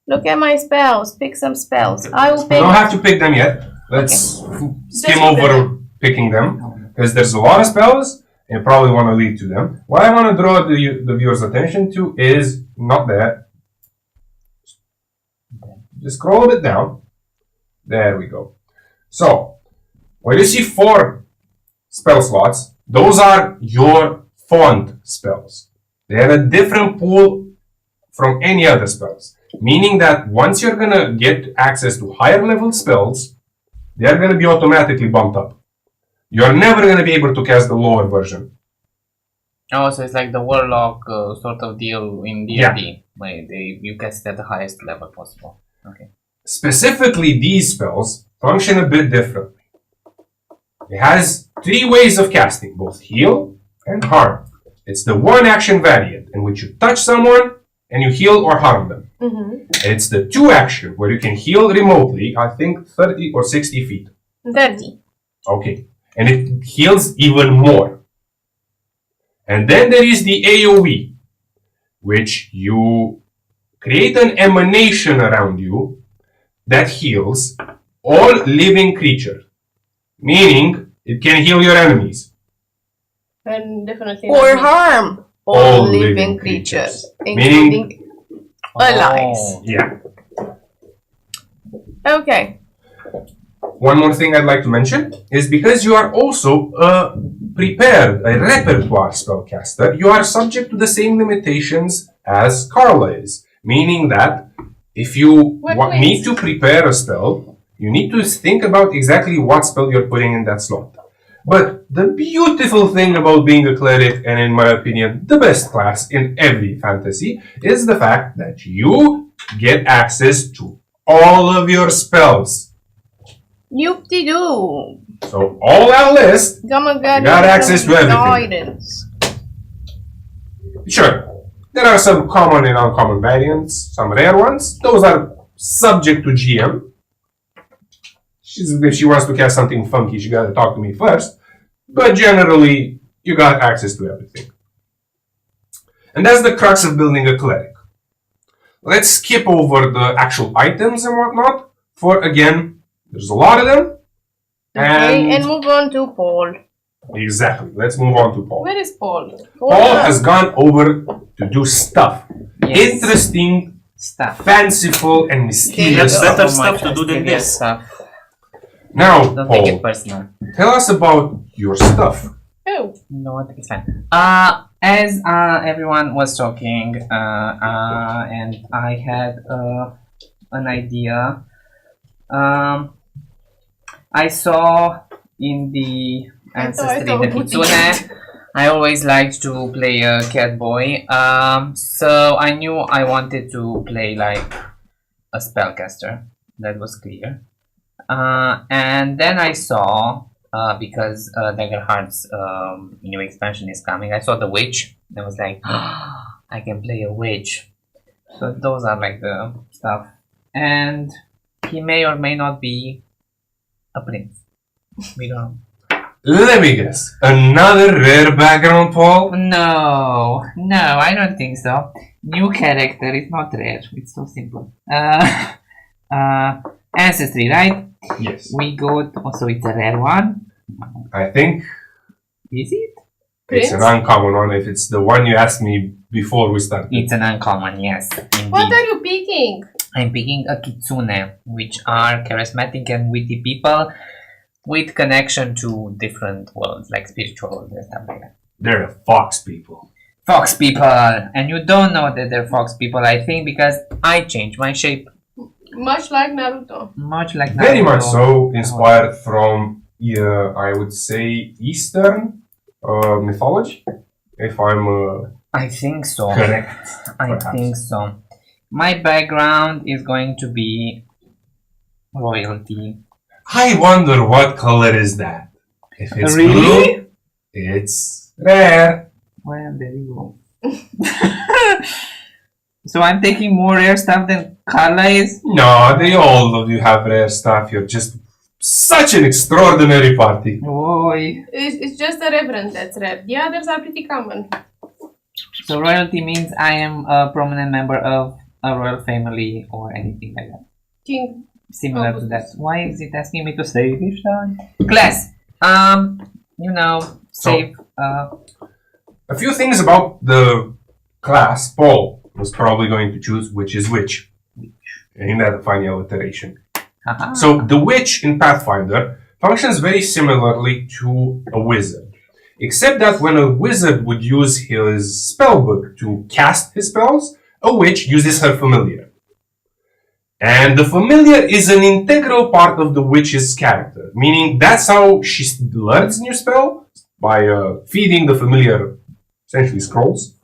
Look at my spells. Pick some spells. Okay. I will You pick. don't have to pick them yet. Let's skim Just over picking them, because there's a lot of spells, and you probably want to lead to them. What I want to draw the viewer's attention to is not that. Just scroll a bit down. There we go. So, when you see 4 spell slots, those are your font spells. They have a different pool from any other spells. Meaning that once you're gonna get access to higher level spells, they're gonna be automatically bumped up. You're never gonna be able to cast the lower version. oh, so it's like the warlock sort of deal in D&D, Yeah. where you cast it at the highest level possible. Okay. Specifically, these spells function a bit differently. It has 3 ways of casting, both heal and harm. It's the 1 action variant in which you touch someone and you heal or harm them. It's the 2 action where you can heal remotely, I think 30 or 60 feet. 30. Okay. And it heals even more. And then there is the AoE, which you create an emanation around you that heals all living creatures. Meaning, it can heal your enemies. And definitely. Or not me. harm all living creatures, including allies. Oh. Yeah. Okay. One more thing I'd like to mention is because you are also a repertoire spellcaster, you are subject to the same limitations as Karla is. Meaning that if you need to prepare a spell, you need to think about exactly what spell you're putting in that slot. But the beautiful thing about being a cleric, and in my opinion, the best class in every fantasy, is the fact that you get access to all of your spells. Yoop-de-doo. So all that list, Got access to everything. Guidance. sure, there are some common and uncommon variants, some rare ones. Those are subject to GM. If she wants to cast something funky, she gotta talk to me first. But generally, you got access to everything. And that's the crux of building a cleric. Let's skip over the actual items and whatnot. For again, there's a lot of them. Okay, and move on to Paul. Exactly. Let's move on to Paul. Where is Paul? Paul has gone over to do stuff. Yes. Interesting, Stuff. fanciful, and mysterious Yes, better stuff. stuff to do than this. Stuff. Now, Don't take it Paul, personal. tell us about your stuff. Oh, No, I think it's fine. As everyone was talking, and I had an idea. I saw in the ancestry I the thought Kitsune. I always liked to play a cat boy. So I knew I wanted to play like a spellcaster. That was clear. And then I saw, because Daggerheart's new expansion is coming, I saw the witch. I was like, I can play a witch. So those are like the stuff. And he may or may not be a prince. We don't know. Let me guess. Another rare background, Paul? No, I don't think so. New character is not rare. It's so simple. Ancestry, right? Yes. We got also it's a rare one. I think Is it? it's an Prince? uncommon one if it's the one you asked me before we started. It's an uncommon, yes. Indeed. What are you picking? I'm picking a kitsune, which are charismatic and witty people with connection to different worlds, like spiritual worlds and stuff like that. They're the fox people. Fox people! And you don't know that they're fox people, I think, because I changed my shape. Much like Naruto. Much like Very Naruto. much so inspired from, I would say, Eastern mythology. If I'm I think so. correct. I perhaps. think so. My background is going to be royalty. I wonder what color is that. If it's Really? blue, it's rare. Well, there you go. So I'm taking more rare stuff than Karla is? No, they all of you have rare stuff. You're just such an extraordinary party. Oi. It's just a reverend that's rare. The others are pretty common. So royalty means I am a prominent member of a royal family or anything like that. King. Similar to that. Why is it asking me to say this time? Class. You know, save. A few things about the class Paul was probably going to choose, which is witch. Ain't that a funny alliteration? Haha. So the witch in Pathfinder functions very similarly to a wizard, except that when a wizard would use his spellbook to cast his spells, a witch uses her familiar. And the familiar is an integral part of the witch's character, meaning that's how she learns new spell, by feeding the familiar, essentially scrolls.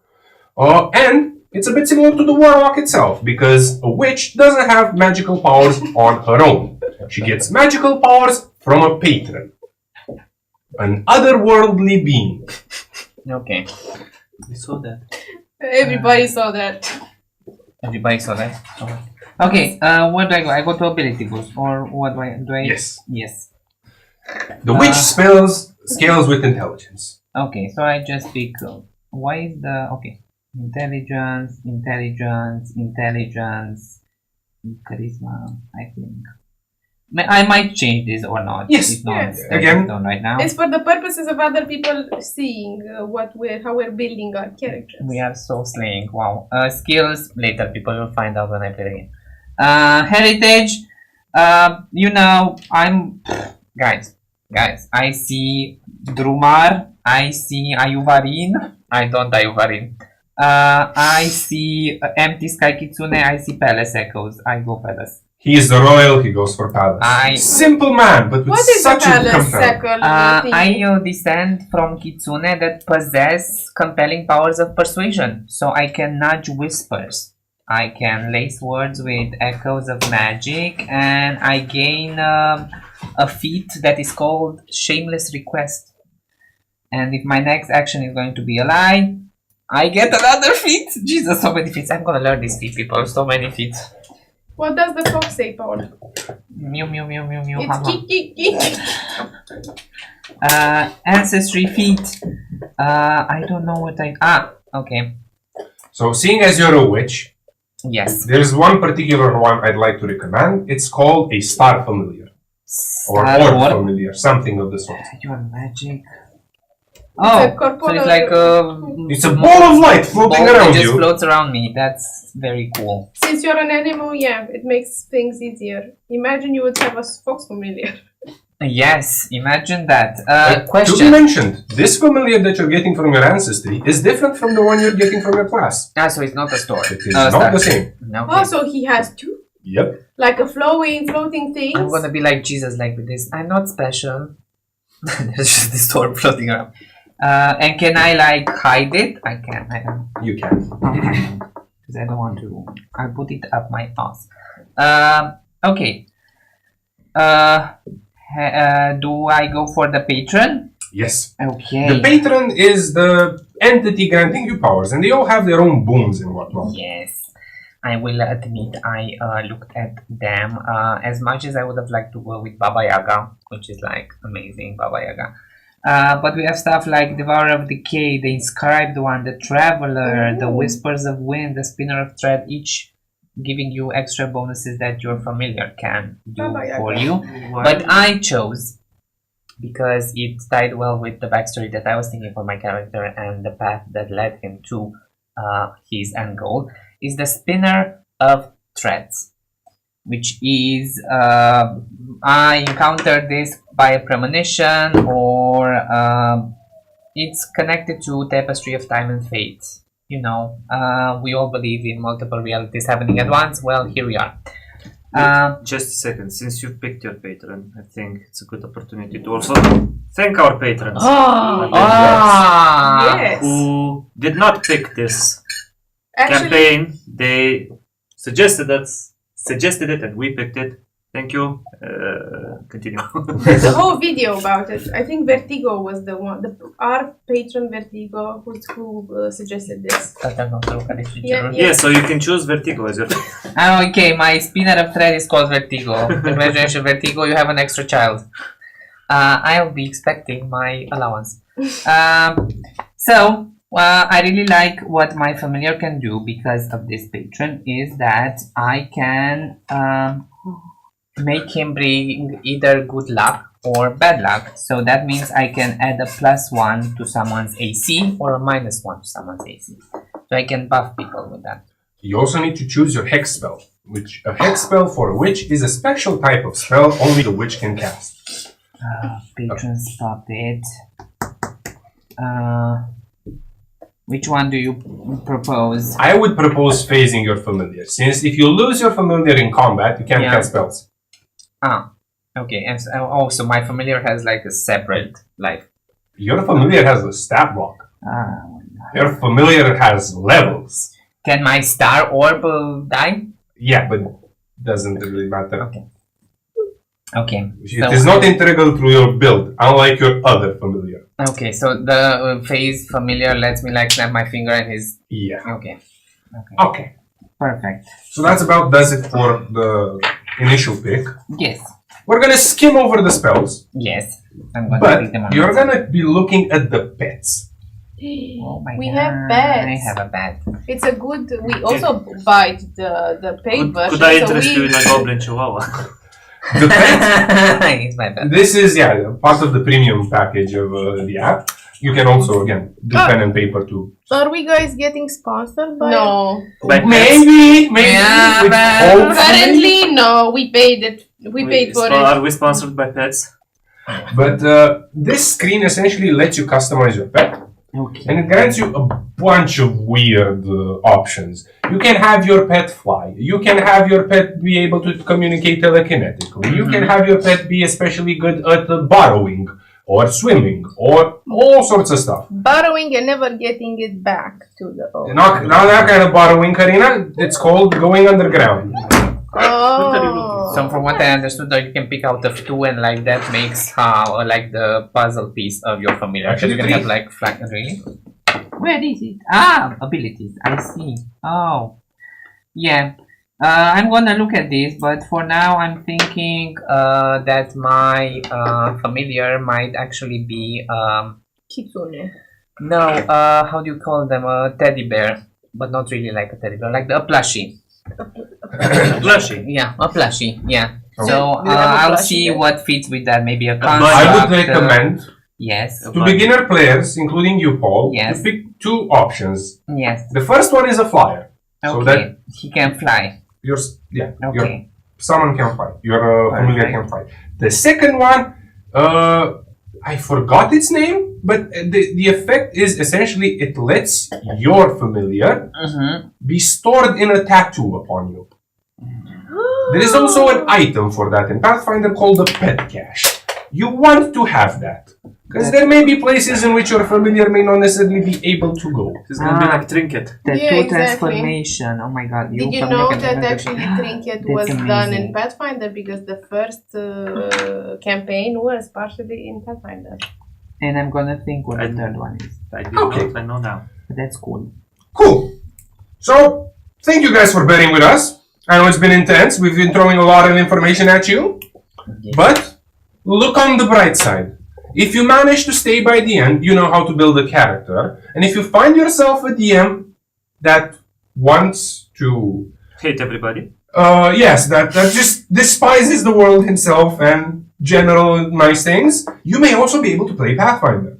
And it's a bit similar to the warlock itself, because a witch doesn't have magical powers on her own. She gets magical powers from a patron, an otherworldly being. Okay. We saw that. Everybody saw that. Everybody saw that. Okay, where do I go? I go to ability boost, or what do I? Yes. Yes. The witch scales with intelligence. Okay, so I just pick. Why is the okay? Intelligence, charisma. I think. I might change this or not. Yes. It's not Yes. set Again. in stone right now. It's for the purposes of other people seeing how we're building our characters. We are so slaying. Wow. Skills. Later, people will find out when I play the game. Heritage. You know, I'm guys. I see Drumar. I see Ayuvarin. I don't Ayuvarin. I see Empty Sky Kitsune. I see Palace Echoes. I go Palace. He is the royal, he goes for palace. Simple man, but with What is such the a palace compelling. circle I descend from Kitsune that possess compelling powers of persuasion. So I can nudge whispers. I can lace words with echoes of magic, and I gain a feat that is called Shameless Request. And if my next action is going to be a lie, I get another feat. Jesus, so many feats. I'm gonna learn these feet, people. So many feats. What does the fox say, Paul? Mew mew mew mew mew. It's kick kick kick. Ancestry feat. I don't know what okay. So seeing as you're a witch, Yes. there's one particular one I'd like to recommend. It's called a star familiar. Or Star orb Wars. familiar, something of the sort. Your magic. a Oh, so corporeal- it's like It's a ball of light floating ball that around just you. floats around me. That's very cool. Since you're an animal, yeah, it makes things easier. Imagine you would have a fox familiar. Yes, imagine that. To be Question. mentioned, this familiar that you're getting from your ancestry is different from the one you're getting from your class. So it's not a store. It is not the same. No. Oh, so he has two? Yep. Like a floating thing? I'm gonna be like Jesus, like with this. I'm not special. There's just this store floating around. And can I like hide it? I can. I don't. You can. Because I don't want to. I'll put it up my ass. Okay. Do I go for the patron? Yes. Okay. The patron is the entity granting you powers, and they all have their own boons and whatnot. Yes. I will admit I looked at them as much as I would have liked to go with Baba Yaga, which is like amazing, Baba Yaga. But we have stuff like Devourer of Decay, the Inscribed One, the Traveler, the Whispers of Wind, the Spinner of Thread. Each giving you extra bonuses that your familiar can do Bye-bye, for okay. you. Why? But I chose, because it tied well with the backstory that I was thinking for my character and the path that led him to his end goal, is the Spinner of Threads, which is I encountered this by a premonition, or it's connected to Tapestry of Time and Fate. You know, we all believe in multiple realities happening at once. Well, here we are. Just a second, since you picked your patron, I think it's a good opportunity to also thank our patrons Yes. who did not pick this Actually, campaign. They suggested it and we picked it. Thank you. Continue. there's a whole video about it. I think Vertigo was the one, our patron Vertigo, who suggested this. Yeah. Yeah, so you can choose Vertigo as your Okay, my Spinner of Thread is called Vertigo. Congratulations, Vertigo, you have an extra child. I'll be expecting my allowance. So, I really like what my familiar can do because of this patron, is that I can make him bring either good luck or bad luck. So that means I can add a +1 to someone's AC or a -1 to someone's AC. So I can buff people with that. You also need to choose your hex spell, which a hex spell for a witch is a special type of spell only the witch can cast. Patron puppet. Which one do you propose? I would propose phasing your familiar, since if you lose your familiar in combat, you can't Yeah. cast spells. Okay, and so my familiar has like a separate life. Your familiar has a stat block. Your familiar has levels. Can my star orb die? Yeah, but doesn't really matter. Okay. It is not integral to your build, unlike your other familiar. Okay, so the phase familiar lets me like snap my finger and his. Yeah. Okay. Okay. Perfect. So that's about does it for the initial pick. Yes. We're gonna skim over the spells, Yes. I'm gonna but pick them up. you're gonna be looking at the pets. Oh my We god. have beds. I have a bed. It's a good. We also bite the paid version. Could I so interest you in a goblin chihuahua? The pets. It's my bed. This is part of the premium package of the app. You can also again do pen and paper too. Are we guys getting sponsored by No. By Maybe. Yeah, with but hopefully. Currently, no. We paid it. We paid for it. Are we sponsored by pets? But this screen essentially lets you customize your pet, Okay. and it grants you a bunch of weird options. You can have your pet fly. You can have your pet be able to communicate telekinetically. You can have your pet be especially good at burrowing or swimming or all sorts of stuff. borrowing and never getting it back to the owner? Not that kind of burrowing, Karina. It's called going underground. Oh. So from what I understood, that you can pick out of 2, and like that makes like the puzzle piece of your familiar. Actually, you can have like flank. Really? Where is it? Abilities. I see. Oh, yeah. I'm gonna look at this, but for now, I'm thinking that my familiar might actually be Kitsune. no. How do you call them? A teddy bear, but not really like a teddy bear, like a plushie. Plushie. Yeah, a plushie. Yeah. Okay. So Do you have a I'll plushie see there? what fits with that. Maybe a bunny. construct. I would recommend Yes. to beginner players, including you, Paul, Yes. to pick 2 options. Yes. The first one is a flyer. So Okay. that He can fly. your Okay. someone can fly. Your familiar Perfect. can fly. The second one, I forgot its name, but the effect is essentially it lets your familiar Mm-hmm. be stored in a tattoo upon you. There is also an item for that in Pathfinder called a pet cache. You want to have that. Because there may be places in which your familiar may not necessarily be able to go. It's gonna be like trinket. Tattoo Yeah, exactly. transformation. Oh my god. Did you know that actually Trinket That's was done in amazing. Pathfinder because the first campaign was partially in Pathfinder? And I'm gonna think what the I- third one is. I did Okay. not, I know now. But that's cool. Cool. So, thank you guys for bearing with us. I know it's been intense. We've been throwing a lot of information at you. But look on the bright side. If you manage to stay by the end, you know how to build a character. And if you find yourself a DM that wants to Hate everybody. Yes, that just despises the world himself and general nice things. You may also be able to play Pathfinder.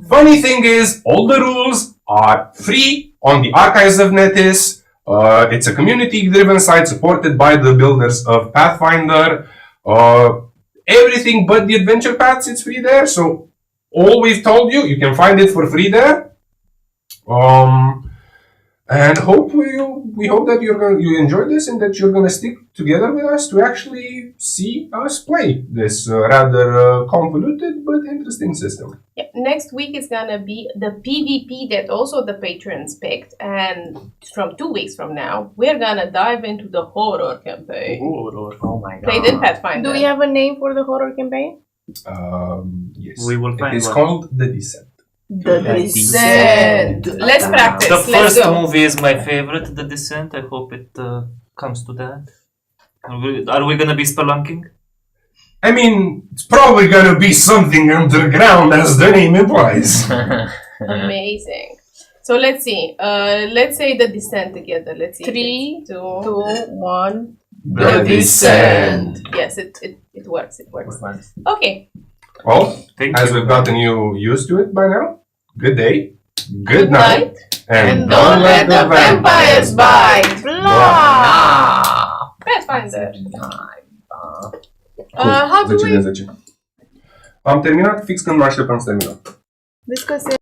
Funny thing is, all the rules are free on the Archives of Netis. It's a community-driven site supported by the builders of Pathfinder. Everything but the adventure paths, it's free there. So all we've told you, you can find it for free there. And we hope that you enjoy this and that you're gonna stick together with us to actually see us play this rather convoluted but interesting system. Yeah, next week is gonna be the PvP that also the patrons picked, and from 2 weeks from now, we're gonna dive into the horror campaign. Oh my god. Played in Pathfinder. Do we have a name for the horror campaign? Yes. We will find It's one. called The Descent. The Descent. Let's practice. The Let's first go. movie is my favorite, The Descent. I hope it comes to that. Are we gonna be spelunking? I mean, it's probably gonna be something underground, as the name implies. Amazing. So let's see. Let's say the Descent together. Let's see. 3, 2, 2, 1. The Descent. Yes, it works. It works. Okay. Well, Thank as you. we've gotten you used to it by now, good day, good night, And don't let the vampires bite. Blah. Pathfinder. How do we... 10 de 10. Am terminat fix când mă așteptam să terminăm. Discuție.